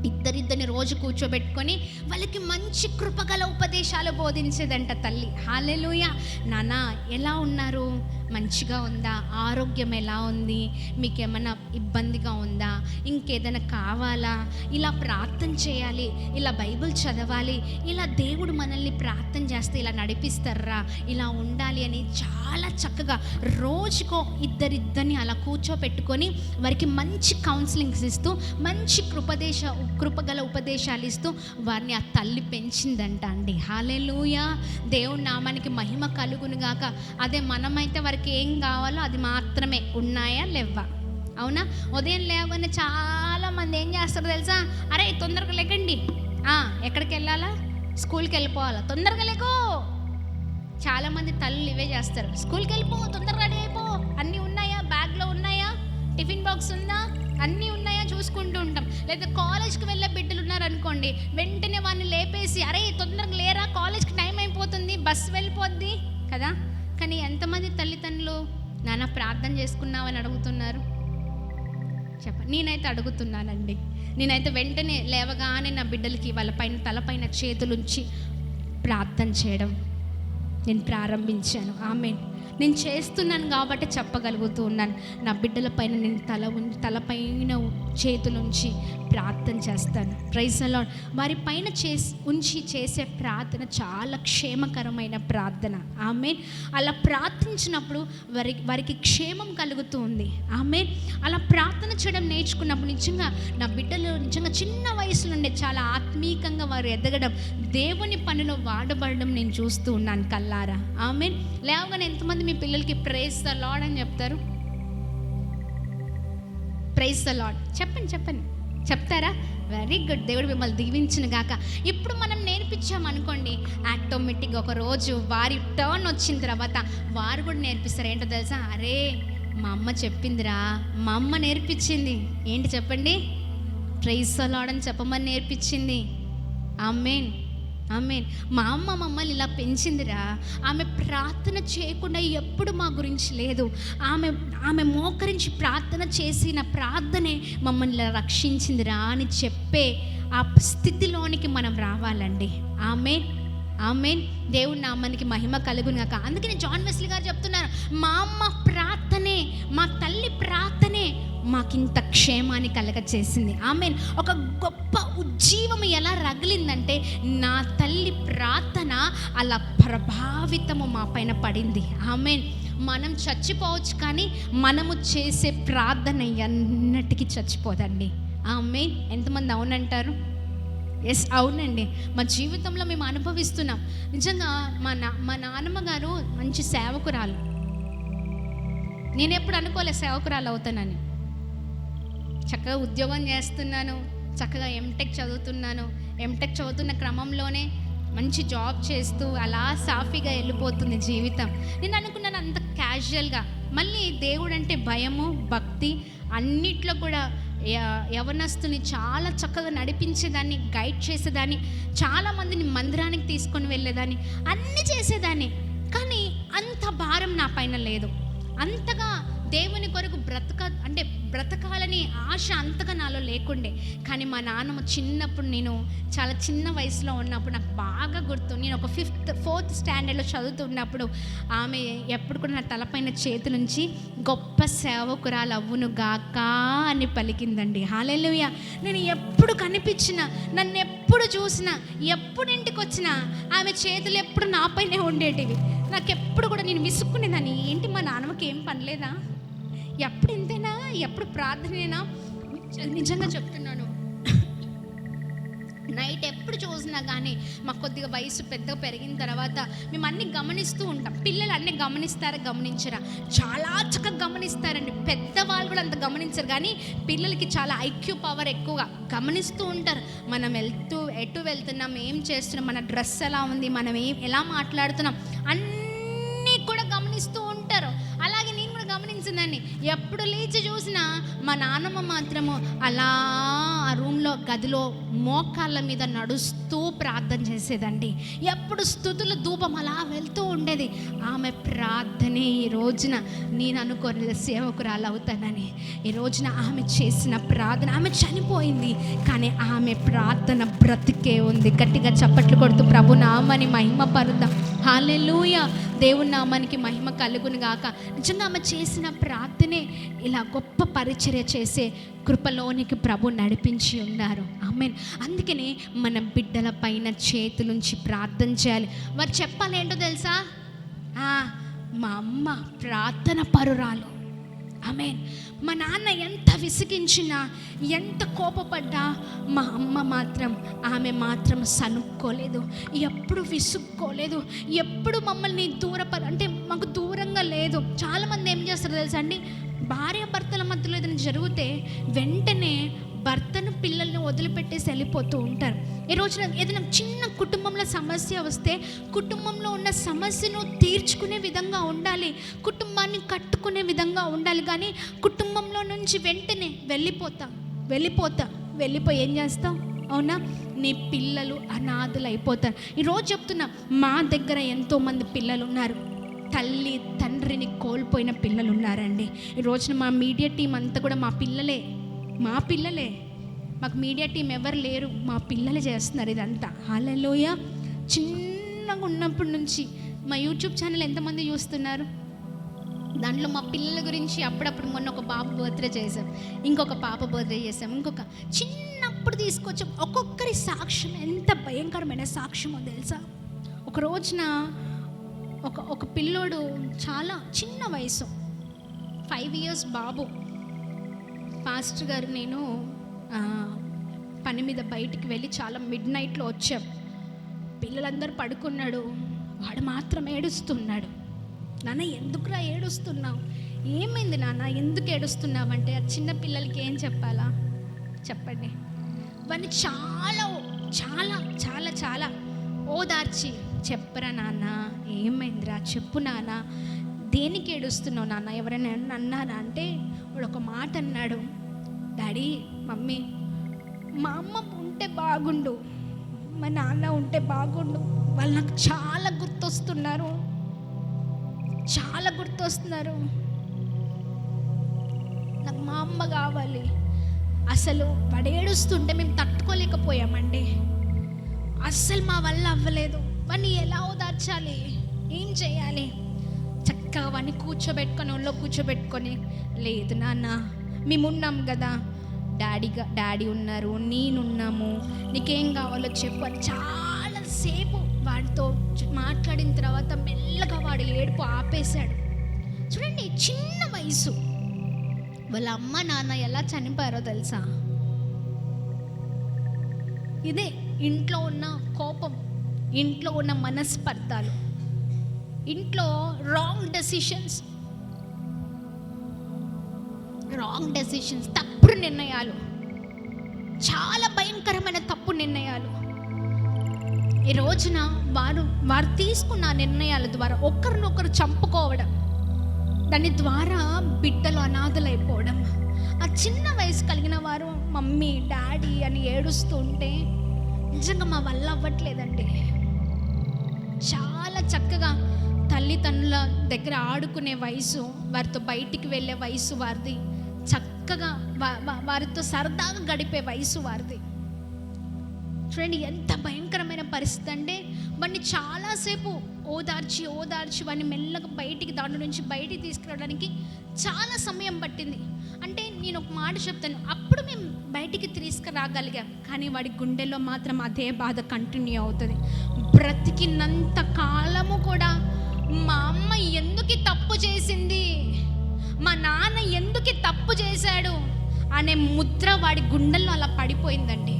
ఇద్దరిద్దరిని రోజు కూర్చోబెట్టుకొని వాళ్ళకి మంచి కృపగల ఉపదేశాలు బోధించేదంట తల్లి. హల్లెలూయా. నాన్న ఎలా ఉన్నారు, మంచిగా ఉందా, ఆరోగ్యం ఎలా ఉంది, మీకేమైనా ఇబ్బందిగా ఉందా, ఇంకేదైనా కావాలా, ఇలా ప్రార్థన చేయాలి, ఇలా బైబిల్ చదవాలి, ఇలా దేవుడు మనల్ని ప్రార్థన చేస్తే ఇలా నడిపిస్తారా, ఇలా ఉండాలి అని చాలా చక్కగా రోజుకో ఇద్దరిద్దరిని అలా కూర్చోపెట్టుకొని వారికి మంచి కౌన్సిలింగ్స్ ఇస్తూ మంచి కృపగల ఉపదేశాలు ఇస్తూ వారిని ఆ తల్లి పెంచిందంట అండి. హల్లెలూయా. దేవుని నామానికి మహిమ కలుగును గాక. అదే మనమైతే వారికి ఏం కావాలో అది మాత్రమే, ఉన్నాయా లేవా? అవునా? ఉదయం లేవగానే చాలామంది ఏం చేస్తారో తెలుసా, అరే తొందరగా లేకండి, ఎక్కడికి వెళ్ళాలా, స్కూల్కి వెళ్ళిపోవాలా, తొందరగా లేకో. చాలామంది తల్లులు ఇవే చేస్తారు, స్కూల్కి వెళ్ళిపో, తొందరగా రెడీ అయిపో, అన్నీ ఉన్నాయా, బ్యాగ్లో ఉన్నాయా, టిఫిన్ బాక్స్ ఉందా, అన్నీ ఉన్నాయా చూసుకుంటూ ఉంటాం. లేదా కాలేజ్కి వెళ్ళే బిడ్డలు ఉన్నారనుకోండి, వెంటనే వాడిని లేపేసి అరే తొందరగా లేరా, కాలేజ్కి టైం అయిపోతుంది, బస్సు వెళ్ళిపోద్ది కదా. కానీ ఎంతమంది తల్లిదండ్రులు నాన్న ప్రార్థన చేసుకున్నావని అడుగుతున్నారు చెప్పండి? నేనైతే అడుగుతున్నానండి. నేనైతే వెంటనే లేవగానే నా బిడ్డలకి వాళ్ళ పైన తలపైన చేతులుంచి ప్రార్థన చేయడం నేను ప్రారంభించాను. ఆమేన్. నేను చేస్తున్నాను కాబట్టి చెప్పగలుగుతూ ఉన్నాను. నా బిడ్డల పైన నేను తలపైన చేతులుంచి ప్రార్థన చేస్తాను. Praise the Lord. వారి పైన ఉంచి చేసే ప్రార్థన చాలా క్షేమకరమైన ప్రార్థన. ఆమేన్. అలా ప్రార్థించినప్పుడు వారికి క్షేమం కలుగుతూ ఉంది. ఆమేన్. అలా ప్రార్థన చేయడం నేర్చుకున్నప్పుడు నిజంగా నా బిడ్డలు నిజంగా చిన్న వయసు నుండి చాలా ఆత్మీకంగా వారు ఎదగడం, దేవుని పనిలో వాడబడడం నేను చూస్తూ ఉన్నాను కల్లారా. ఆమేన్. లేవగానే ఎంతమంది మీ పిల్లలకి ప్రైజ్ ది లార్డ్ అని చెప్తారు? ప్రైజ్ ది లార్డ్ చెప్పండి. చెప్తారా? Very good. దేవుడు మిమ్మల్ని దీవించును గాక. ఇప్పుడు మనం నేర్పించామనుకోండి, ఆటోమేటిక్గా ఒక రోజు వారి టర్న్ వచ్చిన తర్వాత వారు కూడా నేర్పిస్తారు. ఏంటో తెలుసా, అరే మా అమ్మ చెప్పిందిరా, మా అమ్మ నేర్పించింది. ఏంటి చెప్పండి? ప్రైజ్ ది లార్డ్ అని చెప్పమని నేర్పించింది. ఆమేన్. ఆమేన్. మా అమ్మ మమ్మల్ని ఇలా పెంచిందిరా, ఆమె ప్రార్థన చేయకుండా ఎప్పుడు మా గురించి లేదు, ఆమె మోకరించి ప్రార్థన చేసిన ప్రార్థనే మమ్మల్ని ఇలా రక్షించిందిరా అని చెప్పే ఆ స్థితిలోనికి మనం రావాలండి. ఆమేన్. ఆమేన్. దేవుని నామానికి మహిమ కలుగును గాక. అందుకని జాన్ వెస్లీ గారు చెప్తున్నారు, మా అమ్మ ప్రార్థనే, మా తల్లి ప్రార్థనే మాకింత క్షేమాన్ని కలగచేసింది. ఆమేన్. ఒక గొప్ప ఉజ్జీవం ఎలా రగిలిందంటే నా తల్లి ప్రార్థన అలా ప్రభావితము మా పైన పడింది. ఆమేన్. మనం చచ్చిపోవచ్చు కానీ మనము చేసే ప్రార్థన ఎన్నటికీ చచ్చిపోదండి. ఆమేన్. ఎంతమంది అవునంటారు? ఎస్, అవునండి. మా జీవితంలో మేము అనుభవిస్తున్నాం. నిజంగా మా నాన్నమ్మ గారు మంచి సేవకురాలు. నేను ఎప్పుడు అనుకోలే సేవకురాలు అవుతానని. చక్కగా ఉద్యోగం చేస్తున్నాను, చక్కగా ఎంటెక్ చదువుతున్న క్రమంలోనే మంచి జాబ్ చేస్తూ అలా సాఫీగా వెళ్ళిపోతుంది జీవితం. నేను అనుకున్నాను అంత క్యాజువల్గా. మళ్ళీ దేవుడు అంటే భయము, భక్తి అన్నిట్లో కూడా యవనస్తుని చాలా చక్కగా నడిపించేదాన్ని, గైడ్ చేసేదాన్ని, చాలామందిని మందిరానికి తీసుకొని వెళ్ళేదాన్ని, అన్నీ చేసేదాన్ని. కానీ అంత భారం నా పైన లేదు. అంతగా దేవుని కొరకు బ్రతకాలని ఆశ అంతగా నాలో లేకుండే. కానీ మా నాన్నమ్మ చిన్నప్పుడు, నేను చాలా చిన్న వయసులో ఉన్నప్పుడు నాకు బాగా గుర్తు, నేను ఒక 4th స్టాండర్డ్లో చదువుతున్నప్పుడు ఆమె ఎప్పుడు కూడా నా తలపైన చేతులుంచి గొప్ప సేవకురాలు అవ్వును గాక అని పలికిందండి. హల్లెలూయా. నేను ఎప్పుడు కనిపించినా, నన్ను ఎప్పుడు చూసినా, ఎప్పుడు ఇంటికి వచ్చినా ఆమె చేతులు ఎప్పుడు నాపైనే ఉండేటివి. నాకు ఎప్పుడు కూడా నేను విసుక్కునేదాన్ని, ఏంటి మా నాన్నమ్మకి ఏం పనిలేదా, ఎప్పుడు ఇంతేనా, ఎప్పుడు ప్రార్థనేనా? నిజంగా చెప్తున్నాను, నైట్ ఎప్పుడు చూసినా కానీ మాకు కొద్దిగా వయసు పెద్దగా పెరిగిన తర్వాత మేము అన్నీ గమనిస్తూ ఉంటాం. పిల్లలు అన్నీ గమనించరా? చాలా చక్కగా గమనిస్తారండి. పెద్దవాళ్ళు కూడా అంత గమనించరు, కానీ పిల్లలకి చాలా ఐక్యూ పవర్ ఎక్కువగా గమనిస్తూ ఉంటారు. మనం ఎటు వెళ్తున్నాం, ఏం చేస్తున్నాం, మన డ్రెస్ ఎలా ఉంది, మనం ఎలా మాట్లాడుతున్నాం అన్నీ కూడా గమనిస్తూ ఉంటారు. అలాగే నేను కూడా గమనించిందండి. ఎప్పుడు లేచి చూసినా మా నాన్నమ్మ మాత్రము అలా ఆ రూమ్లో గదిలో మోకాళ్ళ మీద నడుస్తూ ప్రార్థన చేసేదండి. ఎప్పుడు స్తుతుల ధూపం అలా వెళ్తూ ఉండేది. ఆమె ప్రార్థనే ఈ రోజున నేను అనుకోని సేవకురాలు అవుతానని. ఈ రోజున ఆమె చేసిన ప్రార్థన, ఆమె చనిపోయింది కానీ ఆమె ప్రార్థన బ్రతికే ఉంది. గట్టిగా చప్పట్లు కొడుతూ ప్రభు నామని మహిమ పరుద్దాం. హల్లెలూయా. దేవుని నామానికి మహిమ కలుగును గాక. నిజంగా ఆమె చేసిన ప్రార్థనే ఇలా గొప్ప పరిచర్య చేసే కృపలోనికి ప్రభు నడిపించి ఉన్నారు. ఆమేన్. అందుకనే మన బిడ్డల పైన చేతులుంచి ప్రార్థన చేయాలి. వారు చెప్పాలి ఏంటో తెలుసా, మా అమ్మ ప్రార్థన పరురాలు. ఆమేన్. మా నాన్న ఎంత విసిగించినా, ఎంత కోపపడ్డా మా అమ్మ మాత్రం, ఆమె మాత్రం సనుక్కోలేదు, ఎప్పుడు విసుక్కోలేదు, ఎప్పుడు మమ్మల్ని అంటే మాకు దూరంగా లేదు. చాలామంది ఏం చేస్తారు తెలుసా అండి, భార్య భర్తల మధ్యలో ఏదైనా జరిగితే వెంటనే భర్తను పిల్లల్ని వదిలిపెట్టేసి వెళ్ళిపోతూ ఉంటారు. ఈ రోజున ఏదైనా చిన్న కుటుంబంలో సమస్య వస్తే కుటుంబంలో ఉన్న సమస్యను తీర్చుకునే విధంగా ఉండాలి, కుటుంబాన్ని కట్టుకునే విధంగా ఉండాలి. కానీ కుటుంబంలో నుంచి వెంటనే వెళ్ళిపోయి ఏం చేస్తాం? అవునా, నీ పిల్లలు అనాథలు అయిపోతారు. ఈరోజు చెప్తున్నా, మా దగ్గర ఎంతోమంది పిల్లలు ఉన్నారు, తల్లి తండ్రిని కోల్పోయిన పిల్లలు ఉన్నారండి. ఈ రోజున మా మీడియా టీం అంతా కూడా మా పిల్లలే. మాకు మీడియా టీం ఎవరు లేరు, మా పిల్లలే చేస్తున్నారు ఇదంతా. హల్లెలూయా. చిన్నగా ఉన్నప్పటి నుంచి మా యూట్యూబ్ ఛానల్ ఎంతమంది చూస్తున్నారు? దాంట్లో మా పిల్లల గురించి అప్పుడప్పుడు, మొన్న ఒక బాబు బర్త్డే చేసాం, ఇంకొక పాప బర్త్డే చేసాం, ఇంకొక చిన్నప్పుడు తీసుకొచ్చాం. ఒక్కొక్కరి సాక్ష్యం ఎంత భయంకరమైన సాక్ష్యమో తెలుసా. ఒక రోజున ఒక పిల్లోడు, చాలా చిన్న వయసు, 5 years బాబు, పాస్టర్ గారు నేను పని మీద బయటికి వెళ్ళి చాలా మిడ్నైట్లో వచ్చాం. పిల్లలందరూ పడుకున్నాడు, వాడు మాత్రం ఏడుస్తున్నాడు. నాన్న ఎందుకురా ఏడుస్తున్నావు? ఏమైంది నాన్న, ఎందుకు ఏడుస్తున్నావు అంటే, ఆ చిన్న పిల్లలకి ఏం చెప్పాలా చెప్పండి? వాడిని చాలా చాలా చాలా చాలా ఓదార్చి, చెప్పరా నాన్న, ఏమైందిరా చెప్పు నాన్న, దేనికి ఏడుస్తున్నావు నాన్న, ఎవరైనా అన్నారా అంటే వాడు ఒక మాట అన్నాడు, డాడీ మమ్మీ, మా అమ్మ ఉంటే బాగుండు, మా నాన్న ఉంటే బాగుండు, వాళ్ళు నాకు చాలా గుర్తొస్తున్నారు. నాకు మా అమ్మ కావాలి. అసలు వాడు ఏడుస్తుంటే మేము తట్టుకోలేకపోయామండి. అస్సలు మా వల్ల అవ్వలేదు. వాడిని ఎలా ఓదార్చాలి, ఏం చేయాలి? చక్కగా వాడిని ఒళ్ళో కూర్చోబెట్టుకొని, లేదు నాన్న మేమున్నాం కదా, డాడీ ఉన్నారు, నేనున్నాము, నీకేం కావాలో చెప్పు అని చాలాసేపు వాడితో మాట్లాడిన తర్వాత మెల్లగా వాడు ఏడుపు ఆపేశాడు. చూడండి, చిన్న వయసు. వాళ్ళ అమ్మ నాన్న ఎలా చనిపోయారో తెలుసా? ఇదే ఇంట్లో ఉన్న కోపం, ఇంట్లో ఉన్న మనస్పర్ధాలు, ఇంట్లో రాంగ్ డెసిషన్స్, తప్పుడు నిర్ణయాలు, చాలా భయంకరమైన తప్పు నిర్ణయాలు. ఈ రోజున వారు తీసుకున్న నిర్ణయాల ద్వారా ఒకరినొకరు చంపుకోవడం, దాని ద్వారా బిడ్డలు అనాథలైపోవడం. ఆ చిన్న వయసు కలిగిన వారు మమ్మీ డాడీ అని ఏడుస్తూ ఉంటే నిజంగా మా వల్ల అవ్వట్లేదండి. చాలా చక్కగా తల్లిదండ్రుల దగ్గర ఆడుకునే వయసు, వారితో బయటికి వెళ్ళే వయసు వారిది, చక్కగా వారితో సరదాగా గడిపే వయసు వారిది. చూడండి ఎంత భయంకరమైన పరిస్థితి అంటే, వాడిని చాలాసేపు ఓదార్చి వాడిని మెల్లగా దాంట్లో నుంచి బయటికి తీసుకురావడానికి చాలా సమయం పట్టింది. అంటే నేను ఒక మాట చెప్తాను, అప్పుడు మేము బయటికి తీసుకురాగలిగాం, కానీ వాడి గుండెల్లో మాత్రం అదే బాధ కంటిన్యూ అవుతుంది. బ్రతికినంత కాలము కూడా మా అమ్మ ఎందుకు తప్పు చేసింది, మా నాన్న ఎందుకు తప్పు చేశాడు అనే ముద్ర వాడి గుండెల్లో అలా పడిపోయిందండి.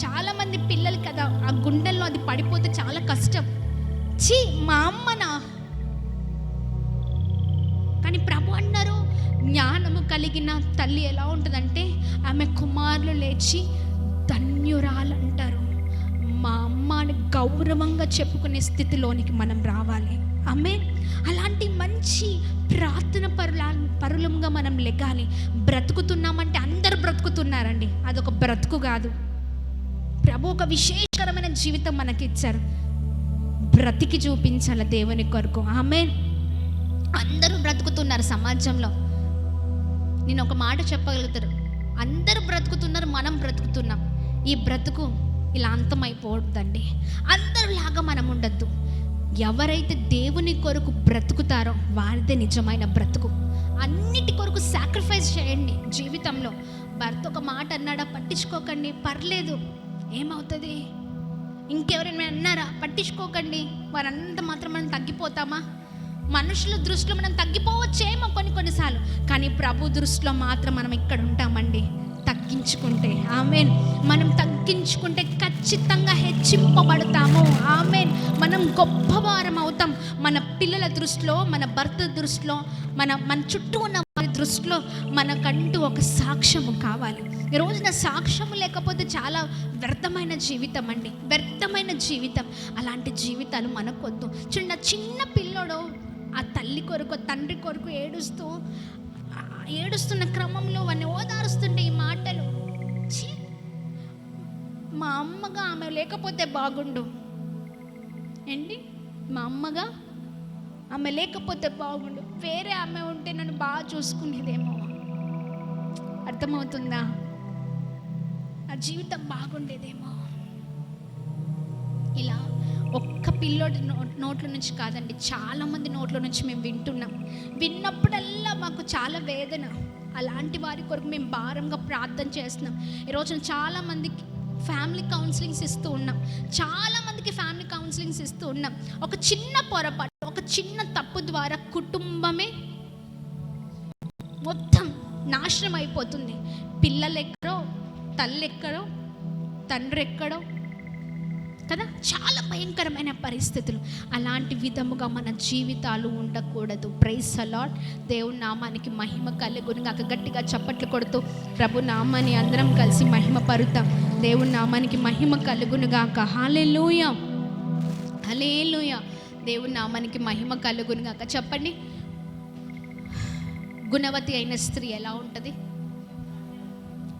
చాలామంది పిల్లలు కదా, ఆ గుండెల్లో అది పడిపోతే చాలా కష్టం. మా అమ్మనా? కానీ ప్రభు అన్నారు, జ్ఞానము కలిగిన తల్లి ఎలా ఉంటుందంటే ఆమె కుమారులు లేచి ధన్యురాలంటారు. మా అమ్మ అని గౌరవంగా చెప్పుకునే స్థితిలోనికి మనం రావాలి. ఆమేన్. అలాంటి మంచి ప్రార్థన పరులంగా మనం లెగాలి. బ్రతుకుతున్నామంటే అందరు బ్రతుకుతున్నారండి, అదొక బ్రతుకు కాదు. ప్రభు ఒక విశేషకరమైన జీవితం మనకి ఇచ్చారు, బ్రతికి చూపించాలి దేవుని కొరకు. ఆమేన్. అందరూ బ్రతుకుతున్నారు సమాజంలో. నేను ఒక మాట చెప్పగలుగుతారు, అందరూ బ్రతుకుతున్నారు, మనం బ్రతుకుతున్నాం. ఈ బ్రతుకు ఇలా అంతమైపోవద్దండి. అందరిలాగా మనం ఉండద్దు. ఎవరైతే దేవుని కొరకు బ్రతుకుతారో వారిదే నిజమైన బ్రతుకు. అన్నిటి కొరకు సాక్రిఫైస్ చేయండి జీవితంలో. భర్త ఒక మాట అన్నాడా, పట్టించుకోకండి, పర్లేదు, ఏమవుతుంది. ఇంకెవరైనా అన్నారా, పట్టించుకోకండి, వారంతా మాత్రం మనం తగ్గిపోతామా? మనుషుల దృష్టిలో మనం తగ్గిపోవచ్చేమో కొన్నిసార్లు, కానీ ప్రభు దృష్టిలో మాత్రం మనం ఇక్కడ ఉంటామండి తగ్గించుకుంటే. ఆమేన్. మనం తగ్గించుకుంటే ఖచ్చితంగా హెచ్చింపబడతాము. ఆమేన్. మనం గొప్పవారం అవుతాం. మన పిల్లల దృష్టిలో, మన భర్త దృష్టిలో, మన చుట్టూ ఉన్న వారి దృష్టిలో మనకంటూ ఒక సాక్ష్యము కావాలి. ఈ రోజున సాక్ష్యము లేకపోతే చాలా వ్యర్థమైన జీవితం అండి, వ్యర్థమైన జీవితం. అలాంటి జీవితాలు మనకొద్దు. చిన్న పిల్లోడు ఆ తల్లి కొరకు, తండ్రి కొరకు ఏడుస్తున్న క్రమంలో వాడిని ఓదారుస్తుంటే ఈ మాటలు, మా అమ్మగా ఆమె లేకపోతే బాగుండు ఏంటి, మా అమ్మగా ఆమె లేకపోతే బాగుండు, వేరే ఆమె ఉంటే నన్ను బాగా చూసుకునేదేమో. అర్థమవుతుందా? ఆ జీవితం బాగుండేదేమో. ఇలా ఒక్క పిల్లోడి నోట్ల నుంచి కాదండి, చాలామంది నోట్ల నుంచి మేము విన్నప్పుడల్లా మాకు చాలా వేదన. అలాంటి వారి కొరకు మేము భారంగా ప్రార్థన చేస్తున్నాం. ఈరోజు చాలామందికి ఫ్యామిలీ కౌన్సిలింగ్స్ ఇస్తూ ఉన్నాం. ఒక చిన్న పొరపాటు, ఒక చిన్న తప్పు ద్వారా కుటుంబమే మొత్తం నాశనం అయిపోతుంది. పిల్లలు ఎక్కడో, తల్లి ఎక్కడో, తండ్రి ఎక్కడో కదా, చాలా భయంకరమైన పరిస్థితులు. అలాంటి విధముగా మన జీవితాలు ఉండకూడదు. Praise the Lord. దేవుని నామానికి మహిమ కలుగునుగాక. గట్టిగా చప్పట్లు కొడుతూ ప్రభు నామాన్ని అందరం కలిసి మహిమ పరుద్దాం. దేవుని నామానికి మహిమ కలుగునుగాక. హల్లెలూయా, హల్లెలూయా. దేవుని నామానికి మహిమ కలుగునుగాక. చెప్పండి, గుణవతి అయిన స్త్రీ ఎలా ఉంటుంది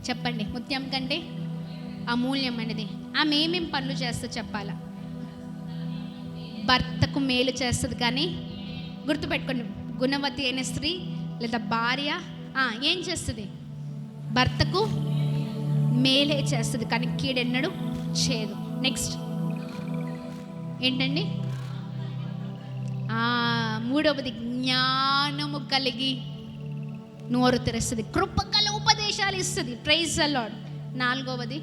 చెప్పండి? ముత్యం కంటే అమూల్యమైనది. ఆమె ఏమేమి పనులు చేస్తో చెప్పాలా? భర్తకు మేలు చేస్తుంది. కానీ గుర్తుపెట్టుకోండి, గుణవతి అయిన స్త్రీ లేదా భార్య ఏం చేస్తుంది? భర్తకు మేలే చేస్తుంది, కానీ కీడెన్నడు చేయదు. నెక్స్ట్ ఏంటండి? మూడవది, జ్ఞానము కలిగి నోరు తెరుస్తుంది, కృపగల ఉపదేశాలు ఇస్తుంది. Praise the Lord. నాలుగవది,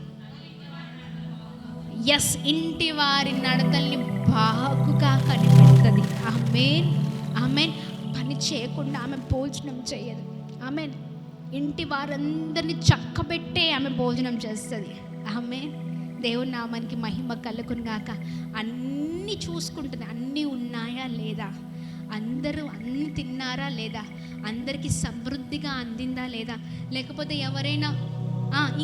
ఇంటి వారి నడతల్ని బాగుగా కనిపెడుతుంది. ఆమేన్, ఆమేన్. పని చేయకుండా ఆమె భోజనం చేయదు. ఆమేన్. ఇంటి వారందరినీ చక్కబెట్టే ఆమె భోజనం చేస్తుంది. ఆమేన్. దేవుని నామానికి మహిమ కలుగునుగాక. అన్నీ చూసుకుంటుంది, అన్నీ ఉన్నాయా లేదా, అందరూ అన్నీ తిన్నారా లేదా, అందరికీ సమృద్ధిగా అందిందా లేదా, లేకపోతే ఎవరైనా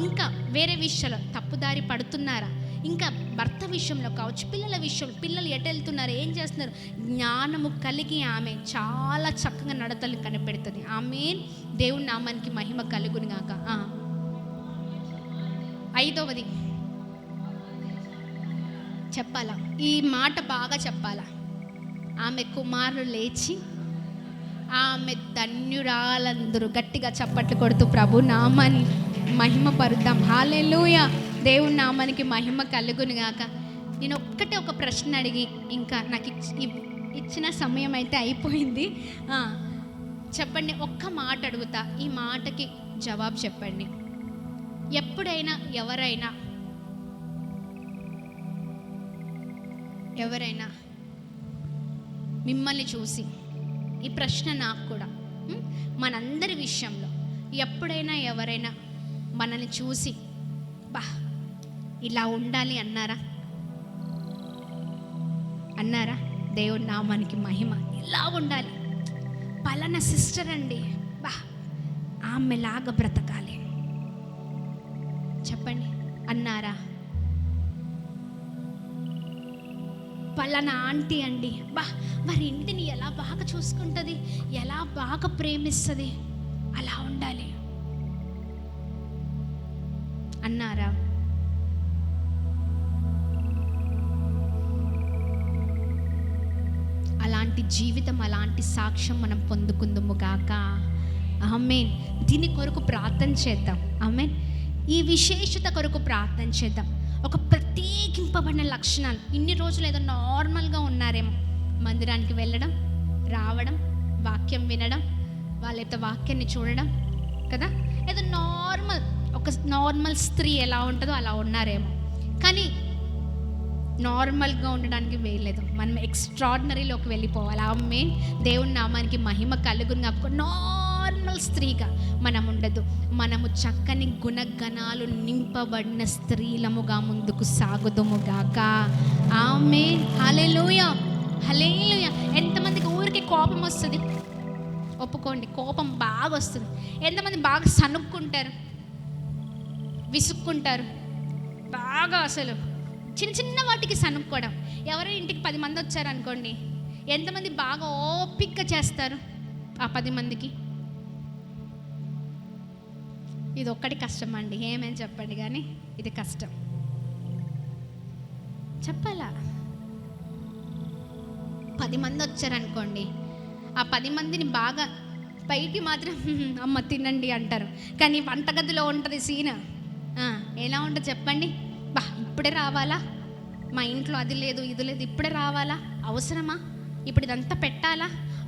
ఇంకా వేరే విషయాలు తప్పుదారి పడుతున్నారా, ఇంకా భర్త విషయంలో కావచ్చు, పిల్లల విషయంలో, పిల్లలు ఎటు వెళ్తున్నారు, ఏం చేస్తున్నారు, జ్ఞానము కలిగి ఆమె చాలా చక్కగా నడతలు కనిపెడుతుంది. ఆమేన్. దేవుని నామానికి మహిమ కలుగునుగాక. ఐదవది చెప్పాలా, ఈ మాట బాగా చెప్పాలా, ఆమె కుమారులు లేచి ఆమె ధన్యురాలందరూ గట్టిగా చప్పట్లు కొడుతూ ప్రభు నామాన్ని మహిమ పరుద్దాం. హల్లెలూయా. దేవుని నామానికి మహిమ కలుగునుగాక. నేను ఒక ప్రశ్న అడిగి ఇంకా నాకు ఇచ్చిన సమయం అయితే అయిపోయింది. చెప్పండి, ఒక్క మాట అడుగుతా, ఈ మాటకి జవాబు చెప్పండి. ఎప్పుడైనా ఎవరైనా మిమ్మల్ని చూసి, ఈ ప్రశ్న నాకు కూడా, మనందరి విషయంలో ఎప్పుడైనా ఎవరైనా మనల్ని చూసి ఇలా ఉండాలి అన్నారా? దేవుడి నామానికి మహిమ. ఇలా ఉండాలి, పలానా సిస్టర్ అండి ఆమెలాగా బ్రతకాలి, చెప్పండి, అన్నారా? పలానా ఆంటీ అండి, వారి ఇంటిని ఎలా బాగా చూసుకుంటుంది, ఎలా బాగా ప్రేమిస్తుంది, అలా ఉండాలి అన్నారా? అలాంటి జీవితం, అలాంటి సాక్ష్యం మనం పొందుకుందుము గాక. ఆమేన్. దీని కొరకు ప్రార్థన చేద్దాం. ఆమేన్. ఈ విశేషత కొరకు ప్రార్థన చేద్దాం. ఒక ప్రత్యేకింపబడిన లక్షణాలు. ఇన్ని రోజులు ఏదో నార్మల్గా ఉన్నారేమో, మందిరానికి వెళ్ళడం, రావడం, వాక్యం వినడం, వాళ్ళైతే వాక్యాన్ని చూడడం కదా, ఏదో ఒక నార్మల్ స్త్రీ ఎలా ఉంటుందో అలా ఉన్నారేమో. కానీ నార్మల్గా ఉండడానికి వేయలేదు, మనం ఎక్స్ట్రాడినరీలోకి వెళ్ళిపోవాలి. ఆమేన్. దేవుని నామానికి మహిమ కలుగును. నార్మల్ స్త్రీగా మనం ఉండదు, మనము చక్కని గుణగణాలు నింపబడిన స్త్రీలముగా ముందుకు సాగుదుముగాక. ఆమేన్. హల్లెలూయా, హల్లెలూయా. ఎంతమందికి ఊరికి కోపం వస్తుంది? ఒప్పుకోండి, కోపం బాగా వస్తుంది. ఎంతమంది బాగా సనుక్కుంటారు, విసుక్కుంటారు బాగా, అసలు చిన్న చిన్న వాటికి సనుక్కోవడం. ఎవరో ఇంటికి 10 మంది వచ్చారనుకోండి, ఎంతమంది బాగా ఓపిక్గా చేస్తారు ఆ 10 మందికి? ఇది ఒక్కటి కష్టం అండి, ఏమేం చెప్పండి కానీ ఇది కష్టం. చెప్పాలా? 10 మంది వచ్చారనుకోండి, ఆ 10 మందిని బాగా పైకి మాత్రం అమ్మ తినండి అంటారు, కానీ వంటగదిలో ఉంటుంది సీన్. ఎలా ఉంటుంది చెప్పండి? ఇప్పుడే రావాలా, మా ఇంట్లో అది లేదు ఇది లేదు, ఇప్పుడే రావాలా, అవసరమా, ఇప్పుడు ఇదంతా పెట్టాలా,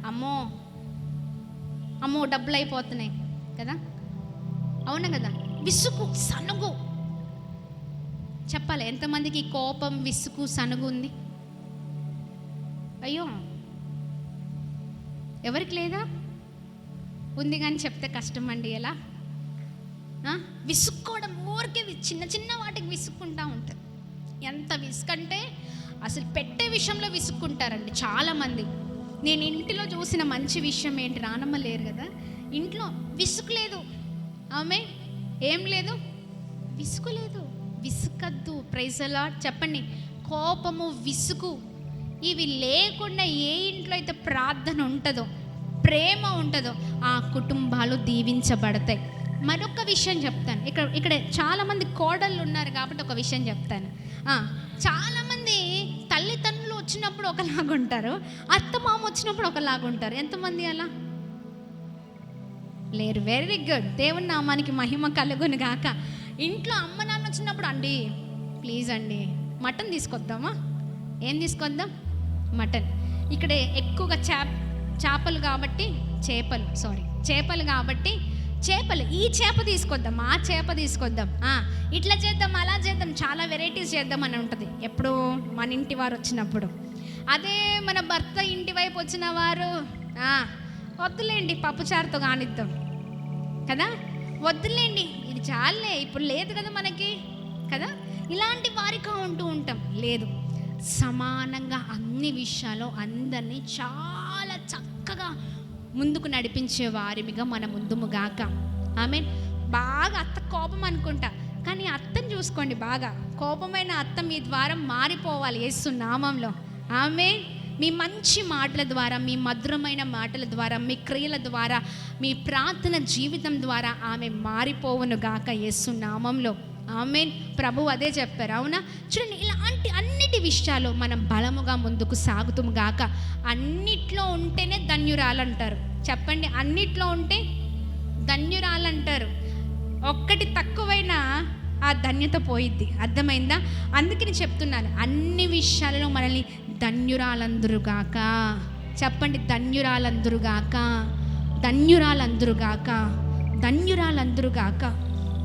అమ్మో అమ్మో డబ్బులు అయిపోతున్నాయి కదా, అవునా కదా? విసుగు, సనుగు. చెప్పాలి, ఎంతమందికి కోపం, విసుగు, సనుగు ఉంది? అయ్యో, ఎవరికి లేదా? ఉంది కానీ చెప్తే కష్టం అండి. ఎలా విసుక్కోవడం, ఊరికే చిన్న చిన్న వాటికి విసుక్కుంటూ ఉంటారు. ఎంత విసుకంటే అసలు పెట్టే విషయంలో విసుక్కుంటారండి చాలామంది. నేను ఇంటిలో చూసిన మంచి విషయం ఏంటి, నానమ్మ లేరు కదా ఇంట్లో, విసుగు లేదు. ఆమె ఏం లేదు, విసుగు లేదు. విసుకద్దు. Praise the Lord. చెప్పండి, కోపము, విసుగు ఇవి లేకుండా ఏ ఇంట్లో అయితే ప్రార్థన ఉంటుందో, ప్రేమ ఉంటుందో, ఆ కుటుంబాలు దీవించబడతాయి. మరొక విషయం చెప్తాను. ఇక్కడ చాలామంది కోడళ్ళు ఉన్నారు కాబట్టి ఒక విషయం చెప్తాను. చాలామంది తల్లిదండ్రులు వచ్చినప్పుడు ఒకలాగుంటారు, అత్తమామ వచ్చినప్పుడు ఒకలాగుంటారు. ఎంతమంది అలా లేరు? Very good. దేవుని నామానికి మహిమ కలుగును గాక. ఇంట్లో అమ్మ నాన్న వచ్చినప్పుడు, అండి ప్లీజ్ అండి మటన్ తీసుకొద్దామా? ఏం తీసుకొద్దాం? మటన్. ఇక్కడ ఎక్కువగా చేపలు కాబట్టి చేపలు, ఈ చేప తీసుకొద్దాం, ఆ చేప తీసుకొద్దాం, ఇట్లా చేద్దాం, అలా చేద్దాం, చాలా వెరైటీస్ చేద్దాం అని ఉంటుంది ఎప్పుడు మన ఇంటి వారు వచ్చినప్పుడు. అదే మన భర్త ఇంటి వైపు వచ్చిన వారు, వద్దులేండి పప్పుచారుతో కానిద్దాం కదా, వద్దులేండి ఇది చాలే, ఇప్పుడు లేదు కదా మనకి కదా, ఇలాంటి వారిగా ఉంటూ ఉంటాం. లేదు, సమానంగా అన్ని విషయాల్లో అందరినీ చాలా చక్కగా ముందుకు నడిపించే వారిగా మన ముందుముగాక. ఆమేన్. బాగా అత్త కోపం అనుకుంటా, కానీ అత్తని చూసుకోండి, బాగా కోపమైన అత్త మీ ద్వారా మారిపోవాలి యేసు నామంలో. ఆమేన్. మీ మంచి మాటల ద్వారా, మీ మధురమైన మాటల ద్వారా, మీ క్రియల ద్వారా, మీ ప్రార్థన జీవితం ద్వారా ఆమె మారిపోవును గాక యేసు నామంలో. ఆమేన్. ప్రభు అదే చెప్పారు, అవునా? చూడండి, ఇలాంటి అన్నిటి విషయాలు మనం బలముగా ముందుకు సాగుతాము గాక. అన్నిట్లో ఉంటేనే ధన్యురాలంటారు. చెప్పండి, అన్నిట్లో ఉంటే ధన్యురాలంటారు. ఒక్కటి తక్కువైనా ఆ ధన్యత పోయిద్ది. అర్థమైందా? అందుకని చెప్తున్నాను, అన్ని విషయాలలో మనల్ని ధన్యురాలందరుగాక. చెప్పండి, ధన్యురాలందరుగాక, ధన్యురాలందరుగాక, ధన్యురాలందరుగాక.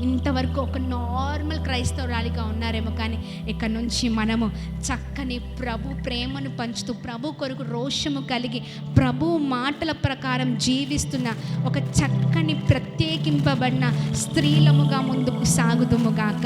ఇంతవరకు ఒక నార్మల్ క్రైస్తవురాలిగా ఉన్నారేమో, కానీ ఇక్కడ నుంచి మనము చక్కని ప్రభు ప్రేమను పంచుతూ, ప్రభు కొరకు రోషము కలిగి, ప్రభు మాటల ప్రకారం జీవిస్తున్న ఒక చక్కని ప్రత్యేకింపబడిన స్త్రీలముగా ముందుకు సాగుదుముగాక.